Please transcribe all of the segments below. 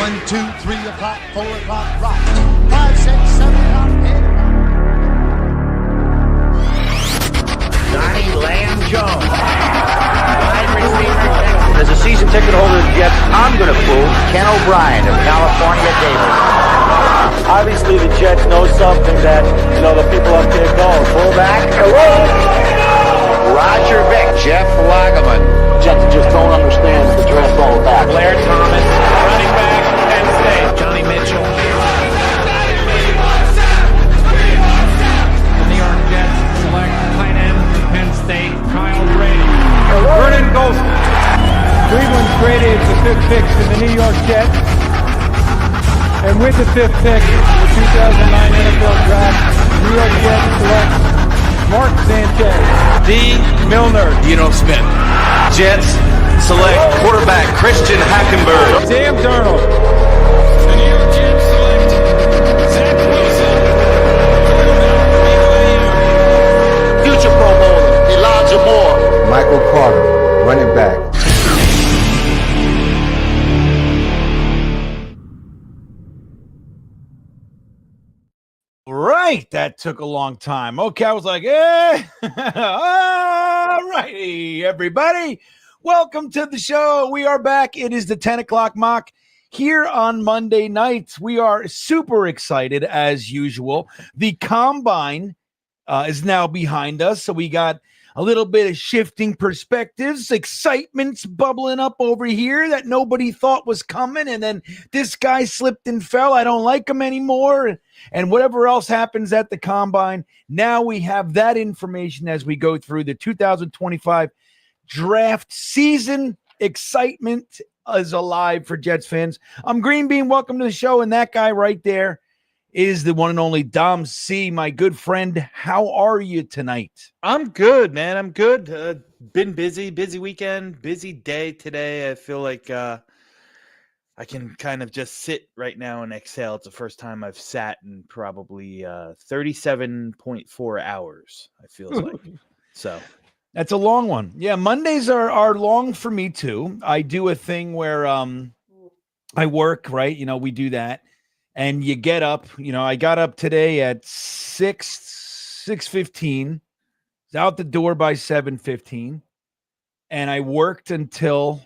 1, 2, 3 o'clock, 4 o'clock, rock. 5, 6, 7 o'clock, 8 o'clock. Johnny Lamb Jones. Wide receiver. As a season ticket holder of the Jets, I'm going to fool Ken O'Brien of California Davis. Obviously, the Jets know something that, the people up there don't. Fullback. Roger Vick. Jeff Lageman. Jets just don't understand the draft all back. Blair Thomas. Running back. Penn State. Johnny Mitchell. The New York Jets select tight end from Penn State, Kyle Brady. Vernon Golson. Cleveland traded the 5th pick to the New York Jets. And with the 5th pick, the 2009 NFL Draft, New York Jets select Mark Sanchez. D. Milner. Smith. Jets select quarterback Christian Hackenberg. Sam Darnold. The New York Jets select Zach Wilson. Future Pro Bowler, Elijah Moore. Michael Carter, running back. Right, that took a long time. Okay, I was like, all righty, everybody. Welcome to the show. We are back. It is the 10 o'clock mock here on Monday nights. We are super excited as usual. The combine is now behind us, so we got a little bit of shifting perspectives, excitement's bubbling up over here that nobody thought was coming, and then this guy slipped and fell. I don't like him anymore, and whatever else happens at the combine. Now we have that information as we go through the 2025 draft season. Excitement is alive for Jets fans. I'm GreenBean. Welcome to the show, and that guy right there is the one and only Dom C, my good friend. How are you tonight? I'm good, man. I'm good. Been busy weekend, busy day today. I feel like I can kind of just sit right now and exhale. It's the first time I've sat in probably 37.4 hours, I feel like. So that's a long one. Yeah, Mondays are long for me too. I do a thing where I work, right? We do that. And you get up, I got up today at 6:15, out the door by 7:15, and I worked until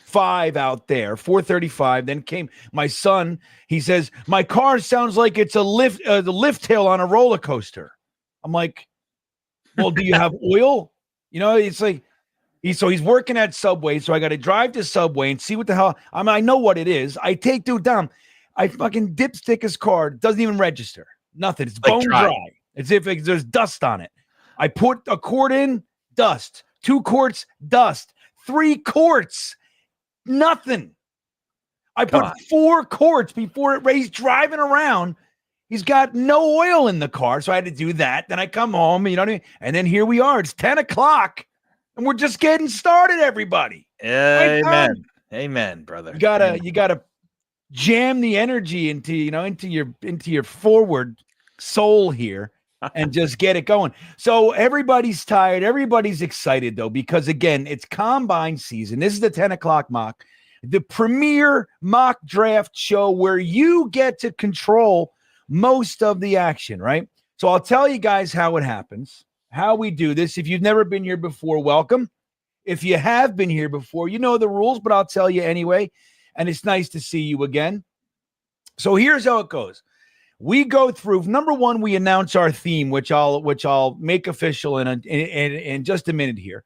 5 out there, 4:35. Then came my son. He says, my car sounds like it's the lift tail on a roller coaster. I'm like, well, do you have oil? It's like, he's working at Subway, so I got to drive to Subway and see what the hell. I know what it is. I take dude down. I fucking dipstick his car. Doesn't even register. Nothing. It's bone dry. As if there's dust on it. I put a quart in, dust. 2 quarts, dust. 3 quarts, nothing. I put 4 quarts before it raised driving around. He's got no oil in the car, so I had to do that. Then I come home, you know what I mean? And then here we are. It's 10 o'clock, and we're just getting started, everybody. Amen. Amen, brother. You gotta jam the energy into your forward soul here and just get it going. So everybody's tired. Everybody's excited though, because again, it's combine season. This is the 10 o'clock mock, the premier mock draft show where you get to control most of the action, right? So I'll tell you guys how it happens, how we do this. If you've never been here before, welcome. If you have been here before, you know the rules, but I'll tell you anyway. And it's nice to see you again. So here's how it goes. We go through, number one, we announce our theme, which I'll make official in just a minute here.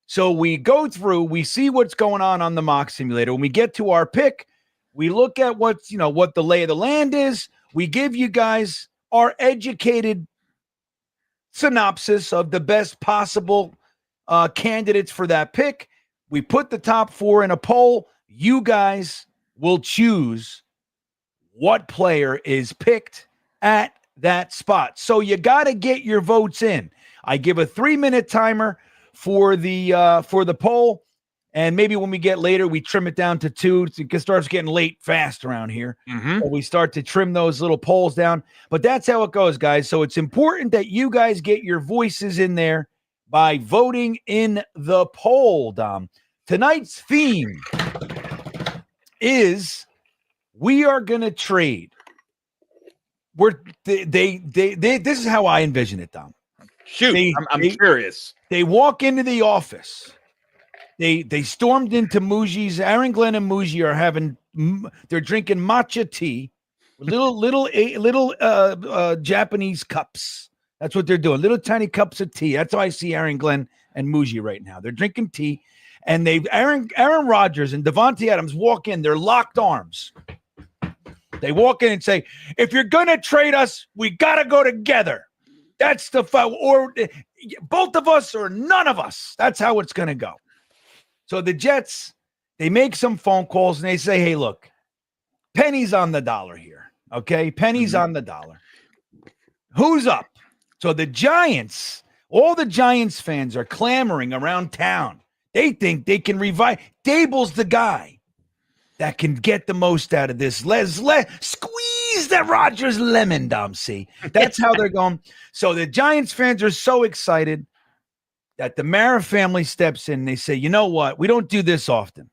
So we go through, we see what's going on the mock simulator. When we get to our pick, we look at what the lay of the land is. We give you guys our educated synopsis of the best possible candidates for that pick. We put the top 4 in a poll. You guys will choose what player is picked at that spot. So you got to get your votes in. I give a 3-minute timer for the poll, and maybe when we get later, we trim it down to 2. It starts getting late fast around here. Mm-hmm. So we start to trim those little polls down. But that's how it goes, guys. So it's important that you guys get your voices in there by voting in the poll, Dom. Tonight's theme is We are going to trade. This is how I envision it, Dom. Shoot, I'm curious. They walk into the office. They stormed into Muji's. Aaron Glenn and Muji are they're drinking matcha tea, little Japanese cups. That's what they're doing. Little tiny cups of tea. That's how I see Aaron Glenn and Muji right now. They're drinking tea, and Aaron Rodgers and Devontae Adams walk in. They're locked arms. They walk in and say, "If you're gonna trade us, we gotta go together. That's the or both of us or none of us. That's how it's gonna go." So the Jets, they make some phone calls and they say, "Hey, look, pennies on the dollar here. Okay, pennies on the dollar. Who's up?" So the Giants, all the Giants fans are clamoring around town. They think they can revive. Dable's the guy that can get the most out of this. Squeeze that Rodgers lemon, Dom C. That's how they're going. So the Giants fans are so excited that the Mara family steps in. They say, "You know what? We don't do this often,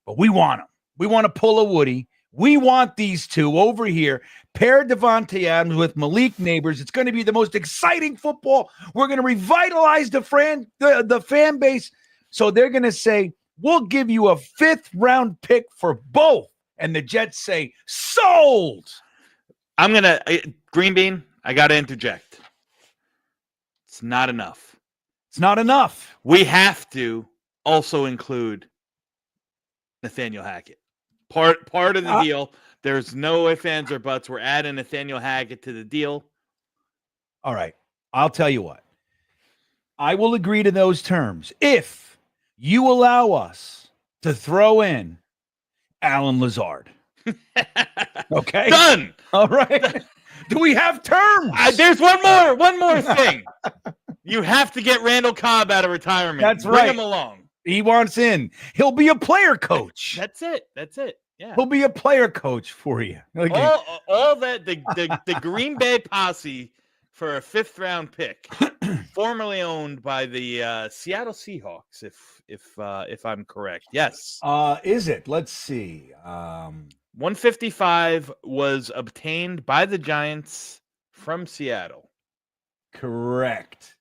but we want them. We want to pull a Woody. We want these two over here. Pair Devontae Adams with Malik Neighbors. It's going to be the most exciting football. We're going to revitalize the fan base." So they're going to say, "We'll give you a 5th-round pick for both." And the Jets say, "Sold." I'm going to GreenBean, I got to interject. It's not enough. It's not enough. We have to also include Nathaniel Hackett. Part of the deal. There's no ifs, ands, or buts. We're adding Nathaniel Hackett to the deal. All right. I'll tell you what. I will agree to those terms if you allow us to throw in Alan Lazard. Okay? Done. All right. Do we have terms? There's one more thing. You have to get Randall Cobb out of retirement. That's Bring right. him along. He wants in. He'll be a player coach. That's it. Yeah. He'll be a player coach for you. Okay. All that the Green Bay posse for a 5th-round pick, formerly owned by the Seattle Seahawks, if I'm correct. Yes. Is it? Let's see. 155 was obtained by the Giants from Seattle. Correct.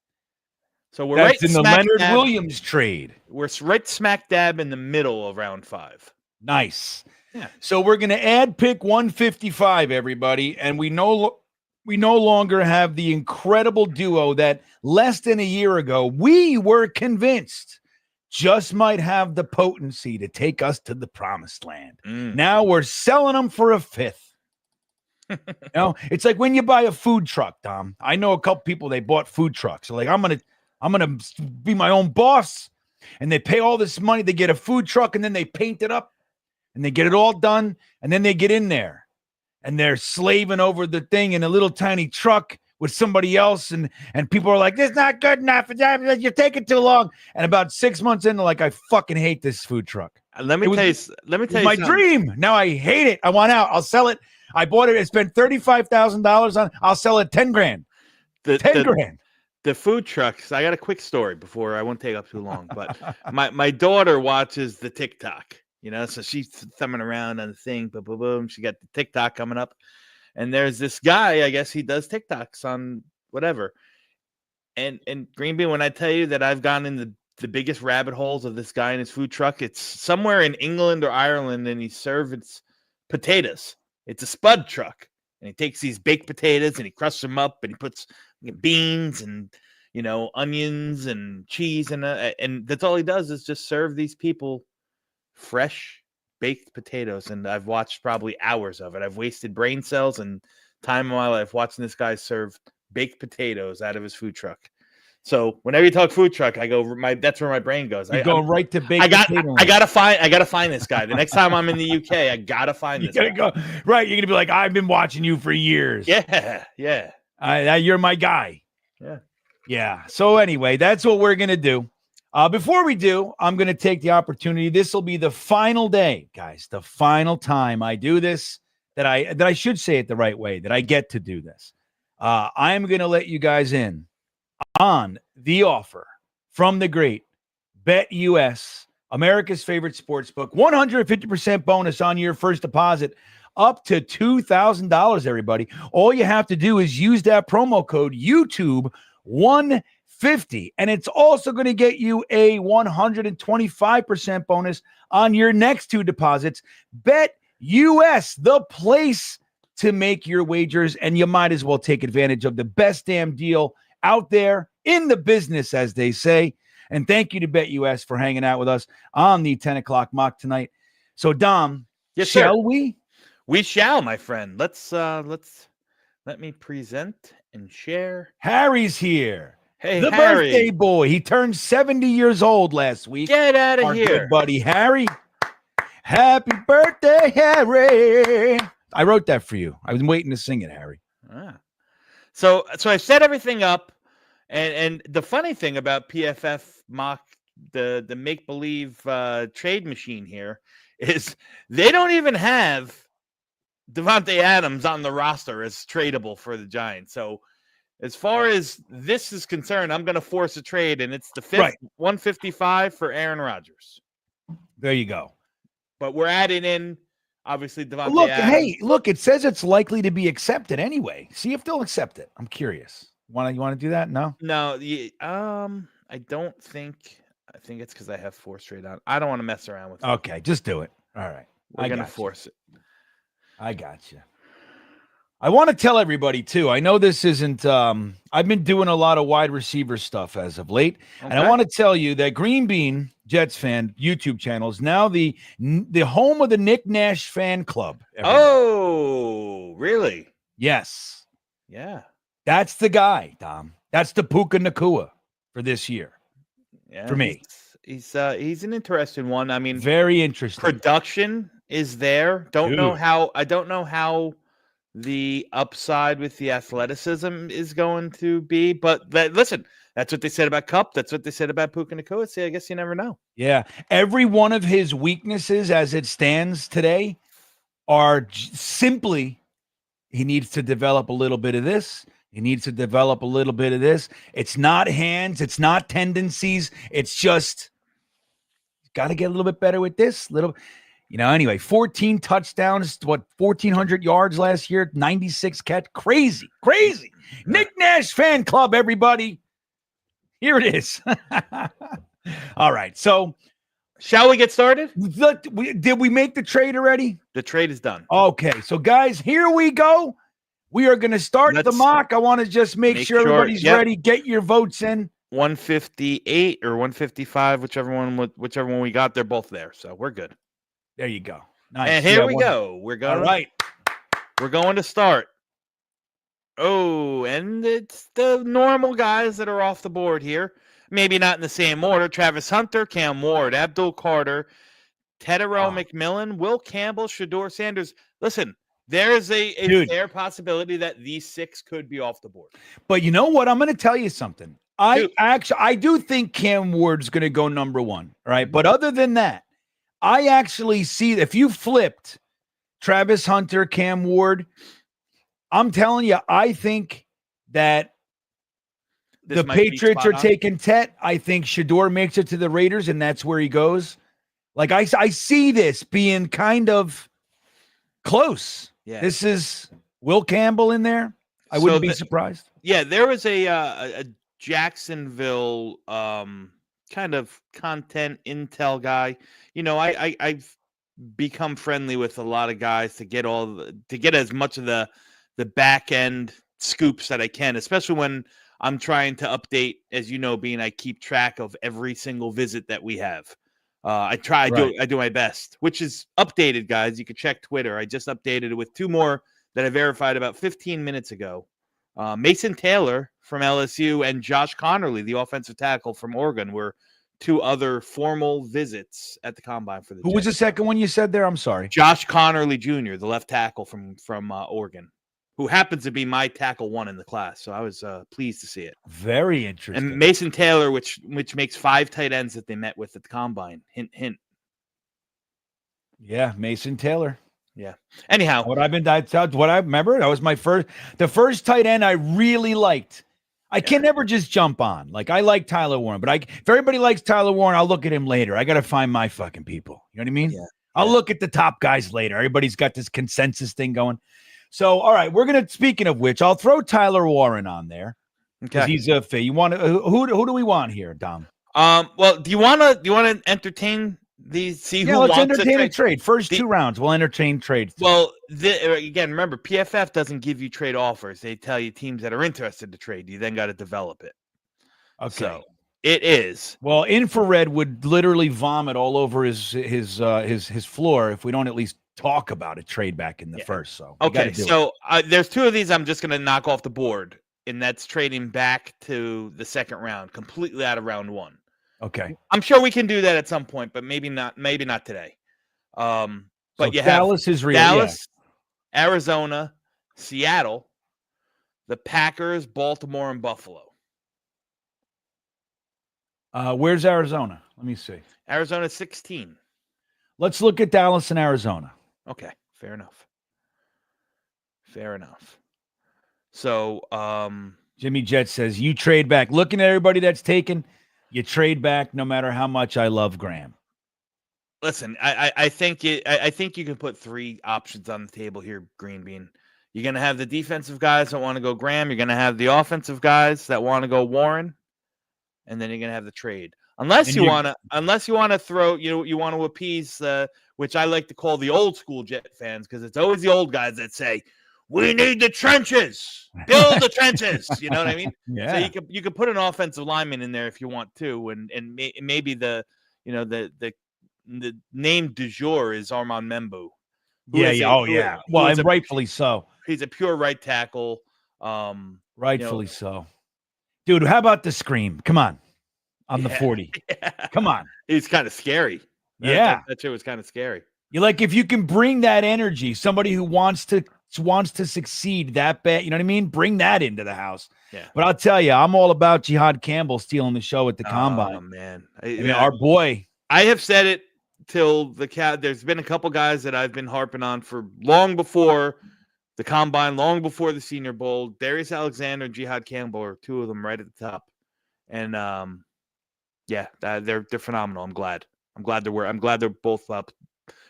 So we're That's right in the Leonard Williams trade. We're right smack dab in the middle of round 5. Nice. Yeah. So we're going to add pick 155, everybody, and we no longer have the incredible duo that less than a year ago we were convinced just might have the potency to take us to the promised land. Now we're selling them for a 5th. It's like when you buy a food truck, Dom. I know a couple people, they bought food trucks. They're like, I'm gonna be my own boss, and they pay all this money. They get a food truck, and then they paint it up, and they get it all done, and then they get in there, and they're slaving over the thing in a little tiny truck with somebody else, and people are like, "This is not good enough. You're taking too long." And about 6 months in, they're like, "I fucking hate this food truck. Let me tell you my dream. Now I hate it. I want out. I'll sell it. I bought it. I spent $35,000 on it. I'll sell it $10,000. $10,000. The food trucks. I got a quick story before I won't take up too long. But my daughter watches the TikTok, so she's thumbing around on the thing. Boom, boom, boom. She got the TikTok coming up, and there's this guy. I guess he does TikToks on whatever. And GreenBean, when I tell you that I've gone in the biggest rabbit holes of this guy in his food truck, it's somewhere in England or Ireland, and he serves potatoes. It's a spud truck, and he takes these baked potatoes and he crushes them up, and he puts beans and onions and cheese and that's all he does is just serve these people fresh baked potatoes. And I've watched probably hours of it. I've wasted brain cells and time in my life watching this guy serve baked potatoes out of his food truck. So whenever you talk food truck, I go, that's where my brain goes. You go right to baked potato. I gotta find this guy. The next time I'm in the UK, I gotta find this guy. Right. You're gonna be like, "I've been watching you for years." Yeah. You're my guy. Yeah. So anyway, that's what we're gonna do. Before we do, I'm gonna take the opportunity. This will be the final day, guys. The final time I do this. That I should say it the right way. That I get to do this. I'm gonna let you guys in on the offer from the great BetUS, America's favorite sports book. 150% bonus on your first deposit up to $2,000, everybody. All you have to do is use that promo code YouTube150, and it's also going to get you a 125% bonus on your next two deposits. Bet US, the place to make your wagers, and you might as well take advantage of the best damn deal out there in the business, as they say. And thank you to BetUS for hanging out with us on the 10 o'clock mock tonight. So, Dom, Yes, shall sir. we? We shall, my friend. Let me present and share. Harry's here. Hey, the Harry. birthday boy. He turned 70 years old last week. Get out of Our here. good buddy Harry. Happy birthday, Harry. I wrote that for you. I was waiting to sing it, Harry. So I set everything up, and the funny thing about PFF mock, the make-believe trade machine here, is they don't even have Devontae Adams on the roster as tradable for the Giants. So as far as this is concerned, I'm going to force a trade, and it's the fifth 155 for Aaron Rodgers. There you go. But we're adding in, obviously, Devontae Look, Adams. hey, look, it says it's likely to be accepted anyway. See if they'll accept it. I'm curious. You want to do that? No? No, I don't think. I think it's because I have four straight on. I don't want to mess around with it. Okay, just do it. All right. We're going to force it. I got you. I want to tell everybody, too. I know this isn't I've been doing a lot of wide receiver stuff as of late. Okay. And I want to tell you that GreenBean Jetsfan YouTube channel is now the home of the Nick Nash fan club. Everybody. Oh, really? Yes. Yeah. That's the guy, Dom. That's the Puka Nakua for this year. Yeah, for me. He's an interesting one. I mean, very interesting. Production is there. I don't know how the upside with the athleticism is going to be, but listen, that's what they said about Kupp. That's what they said about Puka Nakua. See, I guess you never know. Yeah. Every one of his weaknesses as it stands today are simply he needs to develop a little bit of this. He needs to develop a little bit of this. It's not hands. It's not tendencies. It's just got to get a little bit better with this. Anyway, 14 touchdowns, 1,400 yards last year, 96 catch. Crazy. Nick Nash fan club, everybody. Here it is. All right. So shall we get started? Did we make the trade already? The trade is done. Okay. So, guys, here we go. We are going to start the mock. I want to just make sure everybody's ready. Get your votes in. 158 or 155, whichever one we got. They're both there, so we're good. There you go. Nice. And here we go. We're going. All right. We're going to start. Oh, and it's the normal guys that are off the board here. Maybe not in the same order. Travis Hunter, Cam Ward, Abdul Carter, Tedero McMillan, Will Campbell, Shedeur Sanders. Listen. There is a fair possibility that these six could be off the board. But you know what? I'm going to tell you something. I do think Cam Ward's going to go number one. Right. But other than that, I actually see if you flipped Travis Hunter, Cam Ward, I'm telling you, I think that the Patriots are taking Tet. I think Shedeur makes it to the Raiders, and that's where he goes. Like I see this being kind of close. Yeah. This is Will Campbell in there. I wouldn't be surprised. Yeah, there was a Jacksonville kind of content intel guy. I've become friendly with a lot of guys to get as much of the back end scoops that I can, especially when I'm trying to update. As you know, Bean, I keep track of every single visit that we have. I do my best, which is updated, guys. You can check Twitter. I just updated it with two more that I verified about 15 minutes ago. Mason Taylor from LSU and Josh Connerly, the offensive tackle from Oregon, were two other formal visits at the combine for the Jets. Who was the second one you said there? I'm sorry. Josh Connerly Jr., the left tackle from Oregon, who happens to be my tackle one in the class. So I was pleased to see it. Very interesting. And Mason Taylor, which makes 5 tight ends that they met with at the combine. Hint, hint. Yeah, Mason Taylor. Yeah. Anyhow, what I remember, that was the first tight end I really liked. I can never just jump on. Like I like Tyler Warren, but if everybody likes Tyler Warren, I'll look at him later. I got to find my fucking people. You know what I mean? Yeah. I'll look at the top guys later. Everybody's got this consensus thing going. So, all right, we're gonna. Speaking of which, I'll throw Tyler Warren on there because he's a fit. You want to? Who do we want here, Dom? Well, do you want to entertain these? See who let's wants entertain to a trade. First 2 rounds, we'll entertain trades. Well, again, remember, PFF doesn't give you trade offers. They tell you teams that are interested to trade. You then got to develop it. Okay. So it is. Well, Infrared would literally vomit all over his floor if we don't at least talk about a trade back in the first. So okay, so there's 2 of these I'm just going to knock off the board, and that's trading back to the second round, completely out of round 1. Okay, I'm sure we can do that at some point, but maybe not. Maybe not today. But so you Dallas is real. Dallas, Arizona, Seattle, the Packers, Baltimore, and Buffalo. Where's Arizona? Let me see. Arizona 16. Let's look at Dallas and Arizona. Okay, fair enough. Fair enough. So, Jimmy Jet says you trade back. Looking at everybody that's taken, you trade back no matter how much I love Graham. Listen, I think you can put 3 options on the table here, GreenBean. You're going to have the defensive guys that want to go Graham. You're going to have the offensive guys that want to go Warren, and then you're going to have the trade. Unless you want to throw, you want to appease, which I like to call the old school Jet fans, because it's always the old guys that say, "We need the trenches, build the trenches." You know what I mean? Yeah. So you could put an offensive lineman in there if you want to, and maybe the name du jour is Armand Membu. Well, and rightfully so. He's a pure right tackle. Rightfully so. Dude, how about the scream? Come on. On the 40. Yeah. Come on. He's kind of scary. Yeah. That shit was kind of scary. You like, if you can bring that energy, somebody who wants to succeed that bad, you know what I mean? Bring that into the house. Yeah. But I'll tell you, I'm all about Jihad Campbell stealing the show at the combine. Oh man. Our boy. I have said it till there's been a couple guys that I've been harping on for long before the combine, long before the Senior Bowl. Darius Alexander and Jihad Campbell are 2 of them right at the top. And they're phenomenal. I'm glad they're both up,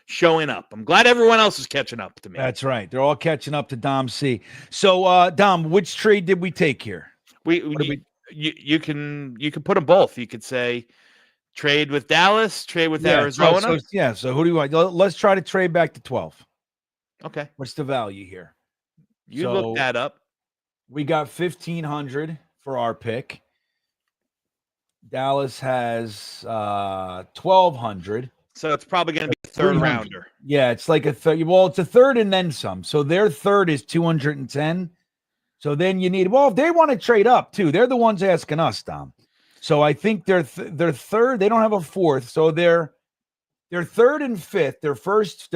showing up. I'm glad everyone else is catching up to me. That's right. They're all catching up to Dom C. So Dom, which trade did we take here? You can put them both. You could say trade with Dallas, trade with Arizona. So who do you want? Let's try to trade back to 12. Okay. What's the value here? You look that up. We got 1,500 for our pick. Dallas has 1,200. So it's probably going to be a third rounder. Yeah, it's like a third. Well, it's a third and then some. So their third is 210. So then you need, if they want to trade up too, they're the ones asking us, Dom. So I think their third, they don't have a fourth. So their third and fifth, their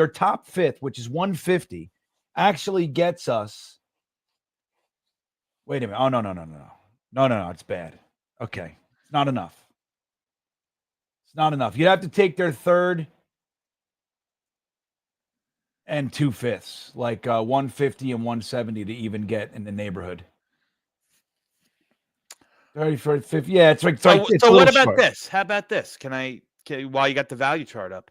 top fifth, which is 150, actually gets us. Wait a minute. Oh, no. It's bad. Okay. It's not enough. It's not enough. You'd have to take their third and 2/5, like 150 and 170 to even get in the neighborhood. 30, 50. Yeah, it's like. So what about this? How about this? Can while you got the value chart up,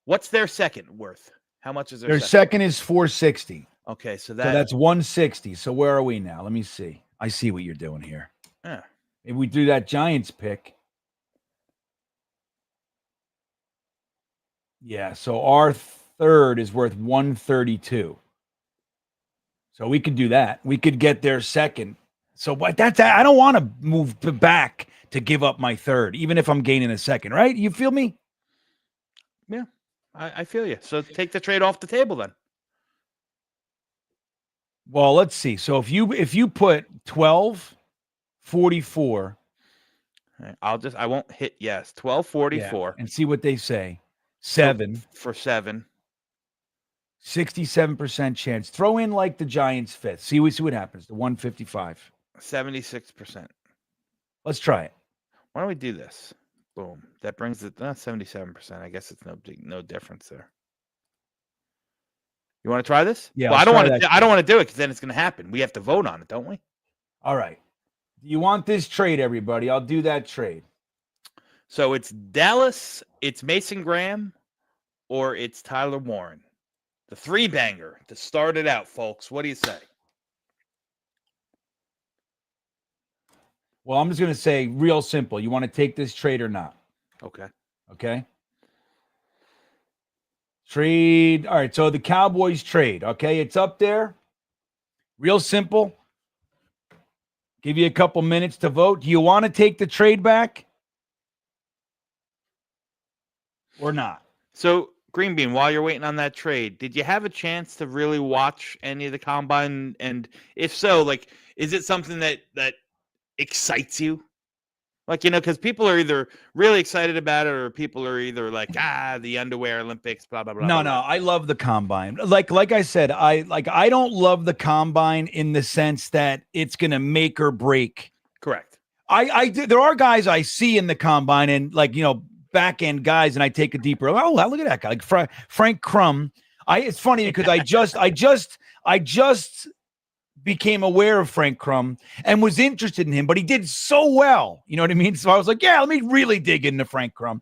what's their second worth? How much is their second is 460. Okay, so that's 160. So where are we now? Let me see. I see what you're doing here. Yeah. If we do that Giants pick. Yeah, so our third is worth 132. So we could do that. We could get their second. So what? I don't want to move back to give up my third, even if I'm gaining a second, right? You feel me? Yeah, I feel you. So take the trade off the table then. Well, let's see. So if you put 1244, I won't hit yes. 1244 and see what they say. 7 for 7. 67% chance. Throw in like the Giants fifth. See what happens. The 155. 76%. Let's try it. Why don't we do this? Boom. That brings it 77%. I guess it's no difference there. You want to try this? Yeah. Well, I don't want to do it because then it's going to happen. We have to vote on it, don't we? All right. You want this trade, everybody? I'll do that trade. So it's Dallas, it's Mason Graham, or it's Tyler Warren. The three-banger to start it out, folks. What do you say? Well, I'm just going to say real simple. You want to take this trade or not? Okay. Okay. Trade. All right. So the Cowboys trade. Okay. It's up there. Real simple. Give you a couple minutes to vote. Do you want to take the trade back or not? So, GreenBean, while you're waiting on that trade, did you have a chance to really watch any of the combine? And if so, like, is it something that excites you? Like, because people are either really excited about it or people are either like, the underwear Olympics, blah, blah, blah. No, blah. I love the combine. Like I said, I don't love the combine in the sense that it's going to make or break. Correct. There are guys I see in the combine and back end guys, and I take a deeper. Oh, look at that guy, like Frank Crum. It's funny because I just became aware of Frank Crum and was interested in him, but he did so well. You know what I mean? So I was like, yeah, let me really dig into Frank Crum.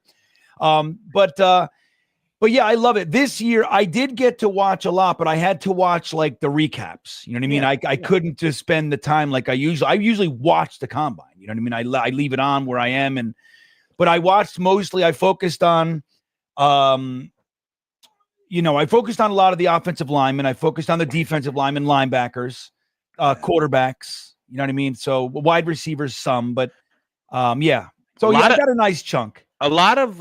But yeah, I love it. This year I did get to watch a lot, but I had to watch like the recaps. You know what I mean? I couldn't just spend the time like I usually watch the combine. You know what I mean? I leave it on where I am, but I watched mostly. I focused on, I focused on a lot of the offensive linemen. I focused on the defensive linemen, linebackers, quarterbacks. You know what I mean? So wide receivers, some, but yeah. So I got a nice chunk. A lot of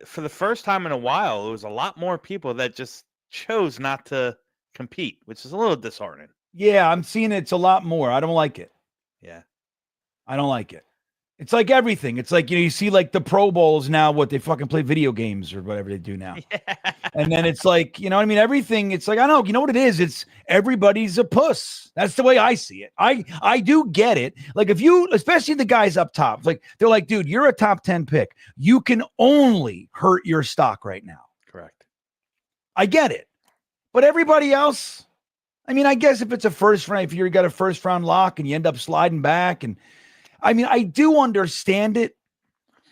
for the first time in a while, it was a lot more people that just chose not to compete, which is a little disheartening. Yeah, I'm seeing it's a lot more. I don't like it. Yeah. I don't like it. It's like everything. It's like, you see like the Pro Bowls now, what they fucking play video games or whatever they do now. Yeah. And then it's like, everything. It's like, I don't know, you know what it is? It's everybody's a puss. That's the way I see it. I do get it. Like especially the guys up top, like they're like, dude, you're a top 10 pick. You can only hurt your stock right now. Correct. I get it. But everybody else, I guess if it's a first round, if you got a first round lock and you end up sliding back I do understand it,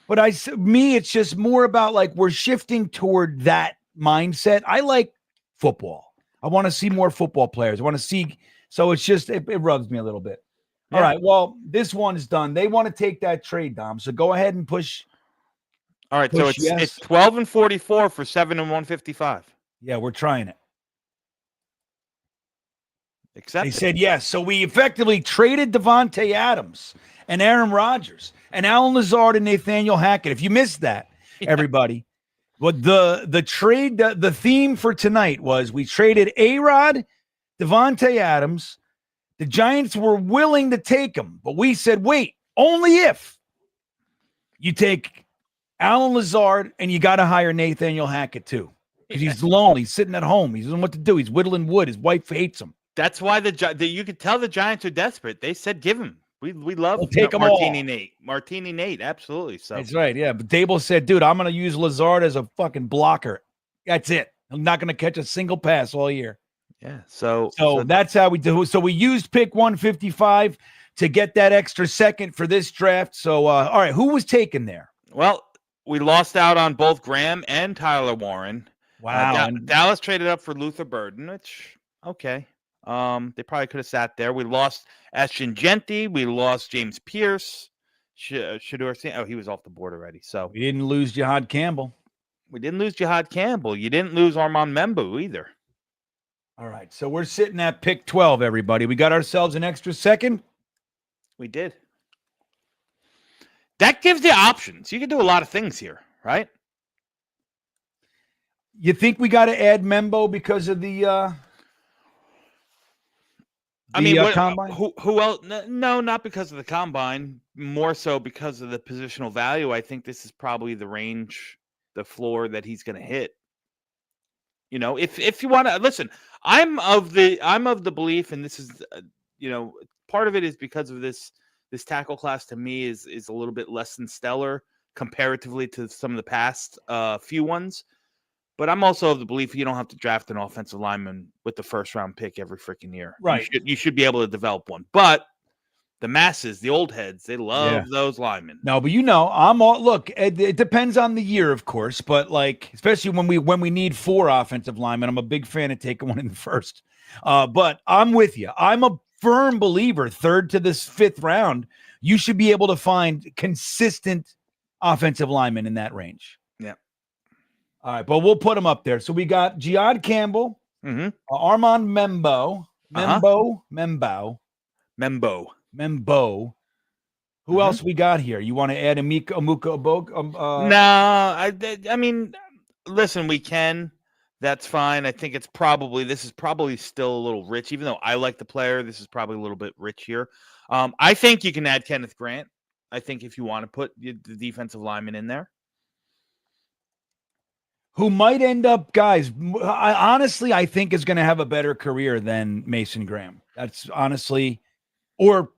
but it's just more about like we're shifting toward that mindset. I like football. I want to see more football players. I want to see. So it's just, it rubs me a little bit. Yeah. All right. Well, this one is done. They want to take that trade, Dom. So go ahead and push. All right. So it's 12-44 for 7-155. Yeah, we're trying it. Except they said yes. So we effectively traded Devontae Adams and Aaron Rodgers and Alan Lazard and Nathaniel Hackett. If you missed that, everybody, what the trade, the theme for tonight was we traded AROD, Devontae Adams. The Giants were willing to take him, but we said, wait, only if you take Alan Lazard and you got to hire Nathaniel Hackett too. Because he's lonely, he's sitting at home. He doesn't know what to do. He's whittling wood. His wife hates him. That's why you could tell the Giants are desperate. They said, give him. We love take Martini Nate. Martini Nate, absolutely. So that's right, yeah. But Dable said, dude, I'm going to use Lazard as a fucking blocker. That's it. I'm not going to catch a single pass all year. Yeah, so that's how we do. So we used pick 155 to get that extra second for this draft. So, all right, who was taken there? Well, we lost out on both Graham and Tyler Warren. Wow. Dallas traded up for Luther Burden, which, okay. They probably could have sat there. We lost Ashton Genty. We lost James Pierce. Shedeur Sanders. Oh, he was off the board already. So we didn't lose Jihad Campbell. You didn't lose Armand Membu either. All right. So we're sitting at pick 12, everybody. We got ourselves an extra second. We did. That gives you options. You can do a lot of things here, right? You think we got to add Membo because of the combine? Who else? No, not because of the combine. More so because of the positional value. I think this is probably the range, the floor that he's going to hit. If you want to listen, I'm of the belief, and this is, part of it is because of this tackle class to me is a little bit less than stellar comparatively to some of the past few ones. But I'm also of the belief you don't have to draft an offensive lineman with the first round pick every freaking year. Right. You should be able to develop one. But The masses, the old heads, they love those linemen. No, but I'm all look. It depends on the year, of course, but like especially when we need 4 offensive linemen, I'm a big fan of taking one in the first. But I'm with you. I'm a firm believer. 3rd to this 5th round, you should be able to find consistent offensive linemen in that range. Yeah. All right, but we'll put them up there. So we got Jihad Campbell, Armand Membo. Membo. Who else we got here? You want to add Amuka Obog? No, I mean, listen, we can. That's fine. I think this is probably still a little rich, even though I like the player. This is probably a little bit rich here. I think you can add Kenneth Grant. I think if you want to put the defensive lineman in there, who might end up, guys. I think is going to have a better career than Mason Graham. That's honestly, or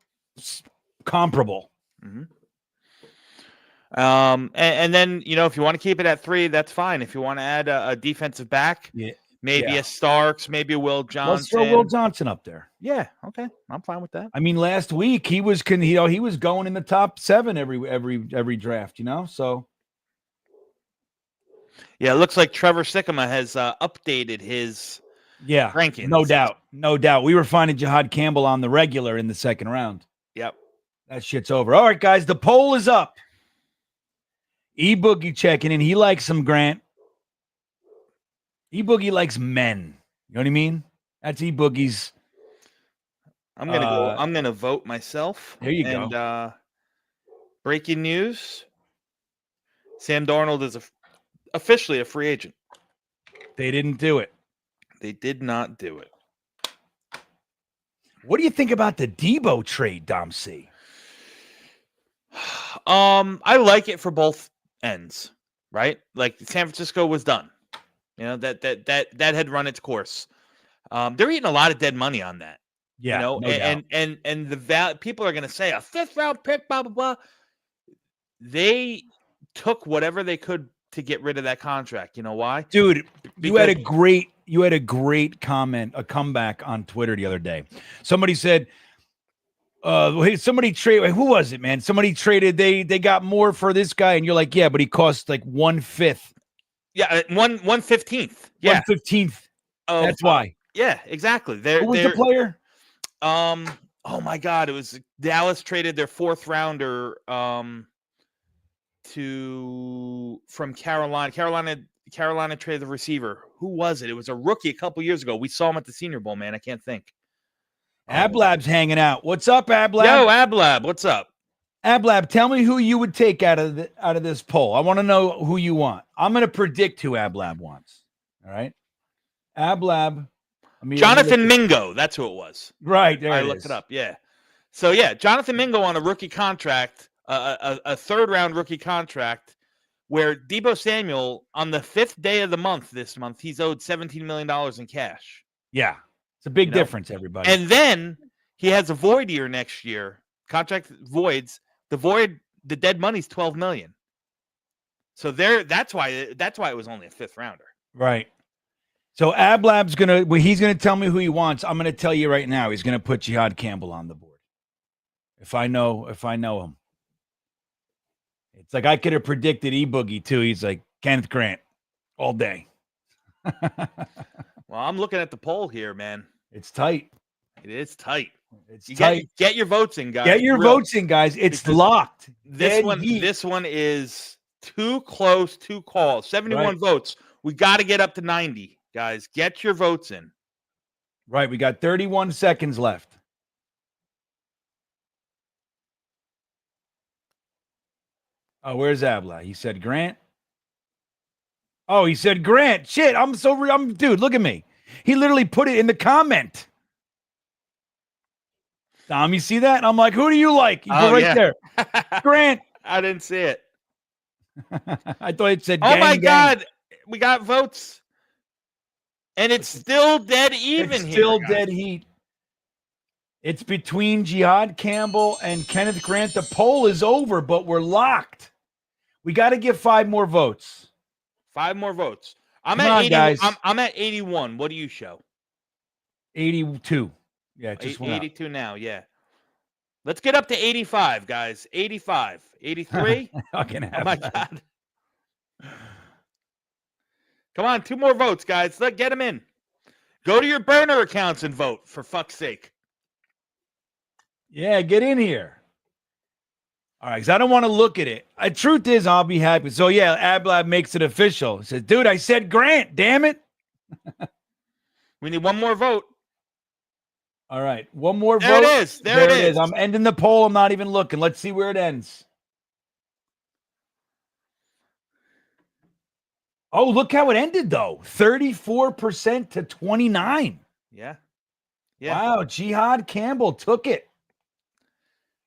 comparable. And then if you want to keep it at 3, that's fine. If you want to add a defensive back, maybe a Starks, maybe a Will Johnson. Let's throw Will Johnson up there. Yeah, okay, I'm fine with that. I mean, last week he was going in the top 7 every draft. So. Yeah, it looks like Trevor Sikkema has updated his rankings. No doubt. We were finding Jihad Campbell on the regular in the 2nd round. Yep. That shit's over. All right, guys, the poll is up. E-Boogie checking in. He likes some Grant. E-Boogie likes men. You know what I mean? That's E-Boogie's. I'm gonna vote myself. There you go. And breaking news: Sam Darnold is officially a free agent. They didn't do it. They did not do it. What do you think about the Debo trade, Dom C? I like it for both ends, right? Like San Francisco was done. That had run its course. They're eating a lot of dead money on that. Yeah, no doubt. And the people are going to say a 5th round pick, blah blah blah. They took whatever they could to get rid of that contract. You know why? Dude, you had a great comment, a comeback on Twitter the other day. Somebody said, somebody traded, who was it, man? Somebody traded, they got more for this guy, and you're like, yeah, but he cost like 1/5. Yeah, 1/15th. Yeah. 1/15th. That's why. Yeah, exactly. Who was the player? Oh my God, it was Dallas traded their 4th rounder from Carolina. Carolina traded the receiver. Who was it? It was a rookie a couple years ago. We saw him at the Senior Bowl, man. I can't think. Ablab's hanging out. What's up, Ablab? Yo, Ablab, what's up? Ablab, tell me who you would take out of this poll. I want to know who you want. I'm going to predict who Ablab wants. All right, Ablab. Jonathan Mingo. That's who it was. Right there. I looked it up. Yeah. So yeah, Jonathan Mingo on a rookie contract, a 3rd round rookie contract, where Deebo Samuel on the 5th day of the month this month, he's owed $17 million in cash. Yeah. It's a big difference, everybody. And then he has a void year next year. Contract voids. The dead money's $12 million. So that's why it was only a 5th rounder. Right. So Ablab's he's gonna tell me who he wants. I'm gonna tell you right now, he's gonna put Jihad Campbell on the board. If I know him. It's like I could have predicted E-Boogie too. He's like Kenneth Grant all day. Well, I'm looking at the poll here, man. It's tight. It is tight. It's tight. Get your votes in, guys. Get your votes in, guys. It's locked. This one is too close, too call. 71 votes. We got to get up to 90, guys. Get your votes in. Right. We got 31 seconds left. Oh, where's Abla? He said Grant. Oh, he said Grant. Shit, dude, look at me. He literally put it in the comment. Tom, you see that? I'm like, who do you like? You go there. Grant. I didn't see it. I thought it said gang, my God. We got votes. And it's still dead even here. It's still dead heat. It's between Jihad Campbell and Kenneth Grant. The poll is over, but we're locked. We got to get 5 more votes. 5 more votes. I'm at 80, guys. I'm at 81. What do you show? 82. Yeah, just 82 now. Yeah. Let's get up to 85, guys. 85. 83? Fucking Oh, my Half-Lab. God. Come on, 2 more votes, guys. Get them in. Go to your burner accounts and vote, for fuck's sake. Yeah, get in here. All right, because I don't want to look at it. The truth is, I'll be happy. So, yeah, Ablab makes it official. He says, dude, I said Grant, damn it. We need 1 more vote. All right, one more There vote. it is. There it is. I'm ending the poll. I'm not even looking. Let's see where it ends. Oh, look how it ended, though. 34% to 29. Yeah. Wow, Jihad Campbell took it.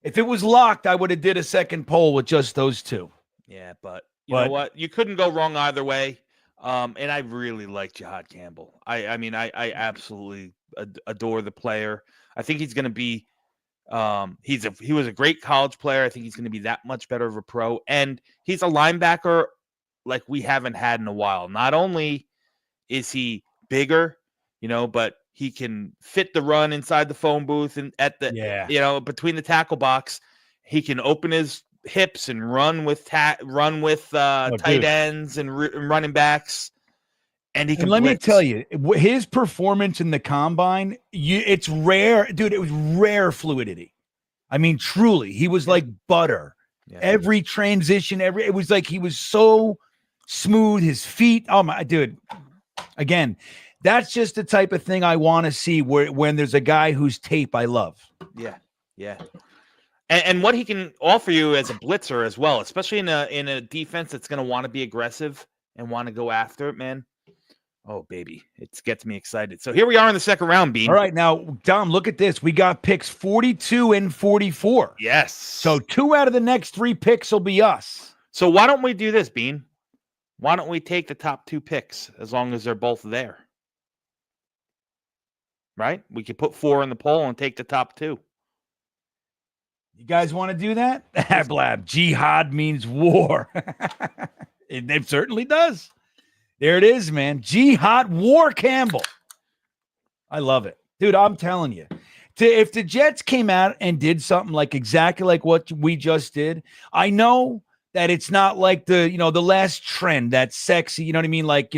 If it was locked, I would have did a second poll with just those 2. Yeah, but you know what? You couldn't go wrong either way. And I really like Jihad Campbell. I mean, I absolutely adore the player. I think he's going to be he was a great college player. I think he's going to be that much better of a pro. And he's a linebacker like we haven't had in a while. Not only is he bigger, but he can fit the run inside the phone booth and at the between the tackle box. He can open his hips and run with tight ends and running backs. And he can. And let blitz. me tell you, his performance in the combine, it's rare, dude. It was rare fluidity. I mean, truly, he was like butter. Yeah. Every transition, it was like he was so smooth. His feet, oh my, dude. Again, that's just the type of thing I want to see when there's a guy whose tape I love. Yeah. And what he can offer you as a blitzer as well, especially in a defense that's going to want to be aggressive and want to go after it, man. Oh, baby. It gets me excited. So here we are in the second round, Bean. All right. Now, Dom, look at this. We got picks 42 and 44. Yes. So 2 out of the next 3 picks will be us. So why don't we do this, Bean? Why don't we take the top 2 picks as long as they're both there? Right? We could put 4 in the poll and take the top 2. You guys want to do that? Blab. Jihad means war. It certainly does. There it is, man. Jihad War Campbell. I love it. Dude, I'm telling you. If the Jets came out and did something like exactly like what we just did, I know that it's not like the last trend, that sexy, you know what I mean? Like,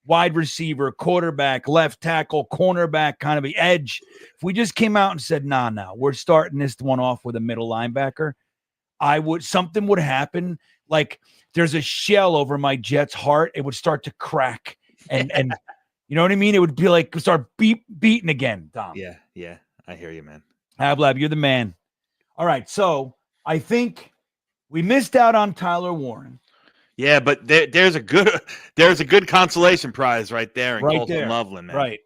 wide receiver, quarterback, left tackle, cornerback, kind of an edge. If we just came out and said, nah, we're starting this one off with a middle linebacker, something would happen. Like there's a shell over my Jets heart. It would start to crack and you know what I mean? It would be like start beating again, Dom. Yeah. I hear you, man. Hablab, you're the man. All right. So I think we missed out on Tyler Warren. Yeah, but there's a good consolation prize right there in Colton there. Loveland, man. Right.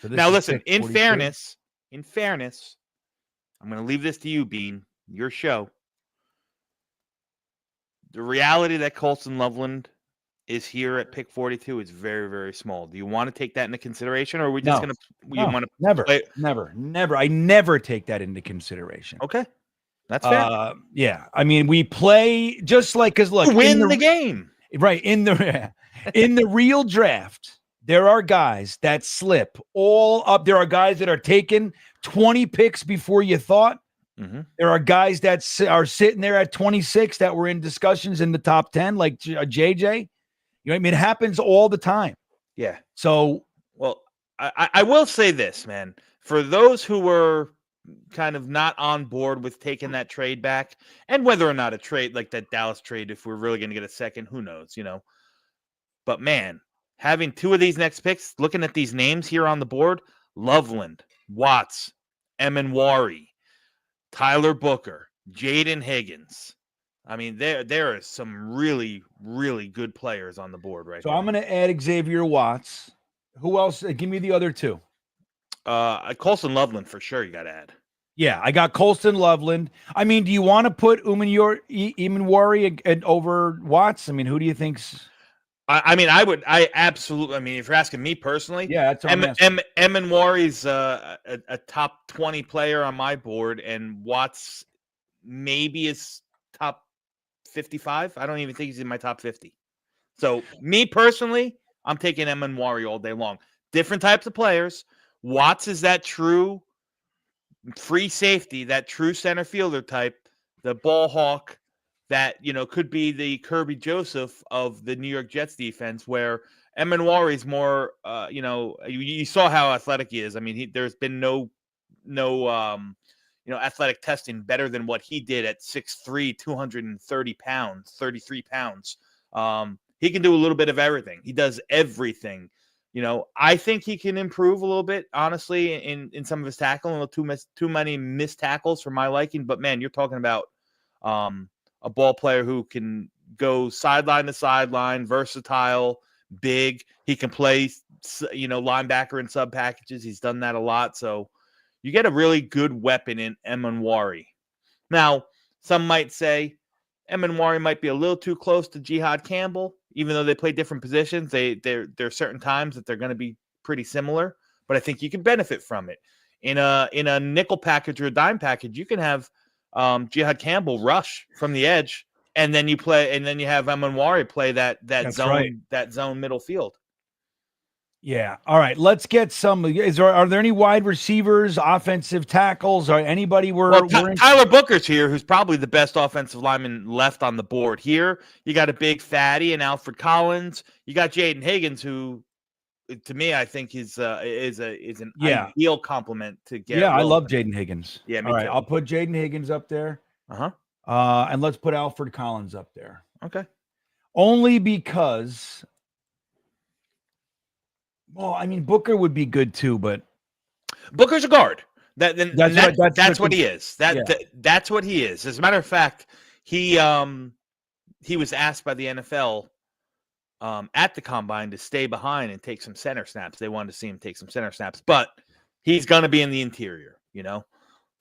So now listen, in fairness, I'm going to leave this to you, Bean, your show. The reality that Colton Loveland is here at pick 42 is very, very small. Do you want to take that into consideration, or are we just going to never? I never take that into consideration. Okay. That's fair. Yeah. I mean, we play just like, because look, win the game. Right. In the real draft, there are guys that slip all up. There are guys that are taken 20 picks before you thought. Mm-hmm. There are guys that are sitting there at 26 that were in discussions in the top 10, like JJ. You know what I mean? It happens all the time. Yeah. So, well, I will say this, man. For those who were kind of not on board with taking that trade back, and whether or not a trade like that Dallas trade, if we're really going to get a second, who knows, But man, having 2 of these next picks, looking at these names here on the board, Loveland, Watts, Emanwari, Tyler Booker, Jaden Higgins. I mean, there are some really, really good players on the board right now. So I'm going to add Xavier Watts. Who else? Give me the other 2. Colston Loveland for sure. You got to add. Yeah, I got Colston Loveland. I mean, do you want to put Emanwari over Watts? I mean, who do you think's? I absolutely. I mean, if you're asking me personally, yeah, that's what I'm asking. Emanwari's a top 20 player on my board, and Watts maybe is top 55. I don't even think he's in my top 50. So me personally, I'm taking Emanwari all day long. Different types of players. Watts is that true free safety, that true center fielder type, the ball hawk that, could be the Kirby Joseph of the New York Jets defense, where Emanwari is more, you saw how athletic he is. I mean, there's been no athletic testing better than what he did at 6'3", 230 pounds, 33 pounds. He can do a little bit of everything. He does everything. I think he can improve a little bit, honestly, in some of his tackling. Too many missed tackles for my liking. But, man, you're talking about a ball player who can go sideline to sideline, versatile, big. He can play, linebacker in sub packages. He's done that a lot. So you get a really good weapon in Emanwari. Now, some might say Emanwari might be a little too close to Jihad Campbell, even though they play different positions. There are certain times that they're going to be pretty similar, but I think you can benefit from it. In a nickel package or a dime package, you can have Jihad Campbell rush from the edge, and then you have Emanwari play that zone middle field. Yeah. All right. Let's get some. Are there any wide receivers, offensive tackles, or anybody Tyler Booker's here, who's probably the best offensive lineman left on the board here. You got a big fatty and Alfred Collins. You got Jaden Higgins, who, to me, I think is an ideal complement to get. Yeah, I love Jaden Higgins. Yeah, me all right. too. I'll put Jaden Higgins up there. And let's put Alfred Collins up there. Okay. Only because. Well, I mean, Booker would be good too, but Booker's a guard. That's what he is. That's what he is. As a matter of fact, he was asked by the NFL at the combine to stay behind and take some center snaps. They wanted to see him take some center snaps, but he's going to be in the interior,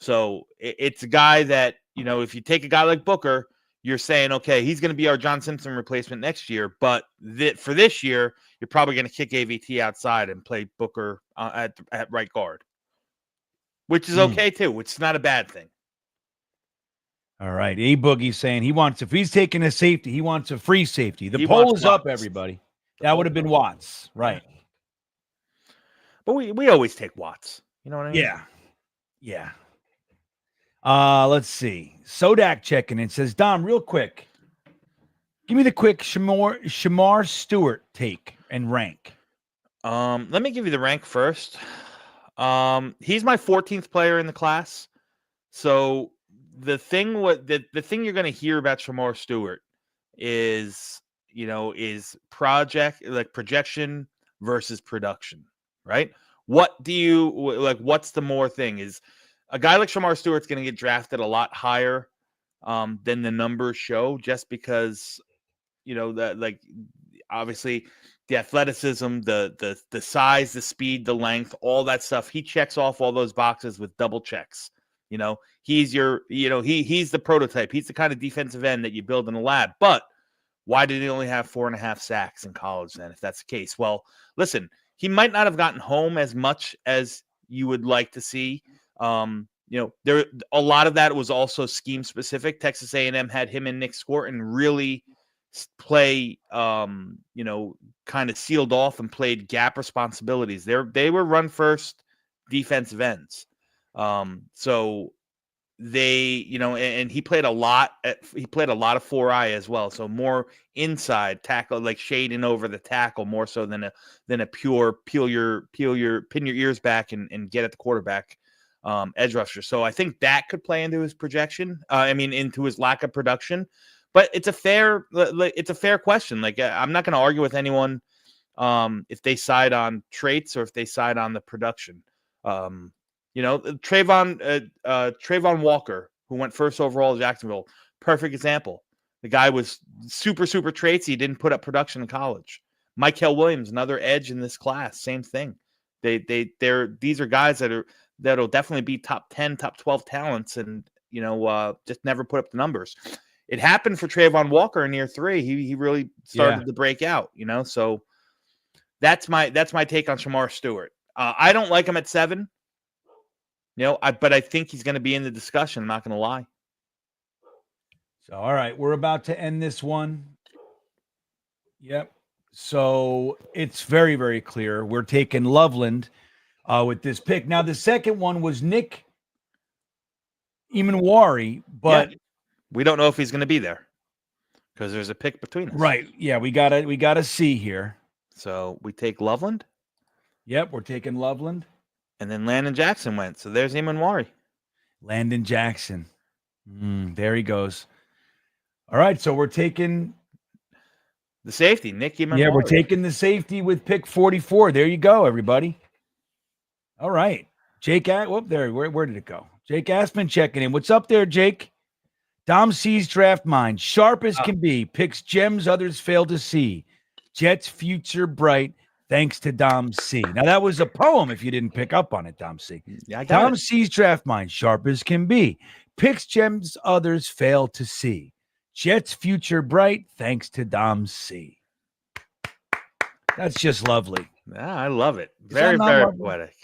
So it's a guy that, if you take a guy like Booker, you're saying, okay, he's going to be our John Simpson replacement next year. But for this year, you're probably going to kick AVT outside and play Booker at right guard, which is okay too. It's not a bad thing. All right. A Boogie's saying if he's taking a safety, he wants a free safety. The poll is up, everybody. That would have been Watts. Right. But we always take Watts. You know what I mean? Yeah. Yeah. Let's see. Sodak checking in says, Dom, real quick. Give me the quick Shamar Stewart take and rank. Let me give you the rank first. He's my 14th player in the class. So the thing you're going to hear about Shamar Stewart is projection versus production, right? What's the more thing is a guy like Shamar Stewart's going to get drafted a lot higher than the numbers show, just because, obviously the athleticism, the size, the speed, the length, all that stuff. He checks off all those boxes with double checks. He's he's the prototype. He's the kind of defensive end that you build in a lab. But why did he only have 4.5 sacks in college then, if that's the case? Well, listen, he might not have gotten home as much as you would like to see. There a lot of that was also scheme specific. Texas A&M had him and Nick Scorton really play, kind of sealed off and played gap responsibilities. They were run first defensive ends. So they, and he played a lot of 4-eye as well. So more inside tackle, like shading over the tackle more so than a pure pin your ears back and get at the quarterback edge rusher. So I think that could play into his projection. Into his lack of production. But it's a fair question. Like, I'm not going to argue with anyone if they side on traits or if they side on the production. Trayvon Walker, who went first overall to Jacksonville, perfect example. The guy was super traits. He didn't put up production in college. Michael Williams, another edge in this class, same thing. These are guys that'll definitely be top 10, top 12 talents, and just never put up the numbers. It happened for Trayvon Walker in year 3. He really started to break out, So that's my take on Shamar Stewart. I don't like him at 7. But I think he's going to be in the discussion. I'm not going to lie. So, all right, we're about to end this one. Yep. So it's very, very clear. We're taking Loveland with this pick. Now, the second one was Nick Imanwari, but we don't know if he's going to be there because there's a pick between us. right. Yeah, we gotta see here. So we take Loveland. Yep, we're taking Loveland. And then Landon Jackson went. So there's Imanwari. Landon Jackson. There he goes. All right, so we're taking the safety, Nick Imanwari. Yeah, we're taking the safety with pick 44. There you go, everybody. All right. Jake, where did it go? Jake Aspin checking in. What's up there, Jake? Dom C's draft mind. Sharp as can be. Picks gems others fail to see. Jets future bright. Thanks to Dom C. Now, that was a poem if you didn't pick up on it, Dom C. Yeah, I got Dom it. C's draft mind. Sharp as can be. Picks gems others fail to see. Jets future bright. Thanks to Dom C. That's just lovely. Yeah, I love it. Very, very poetic.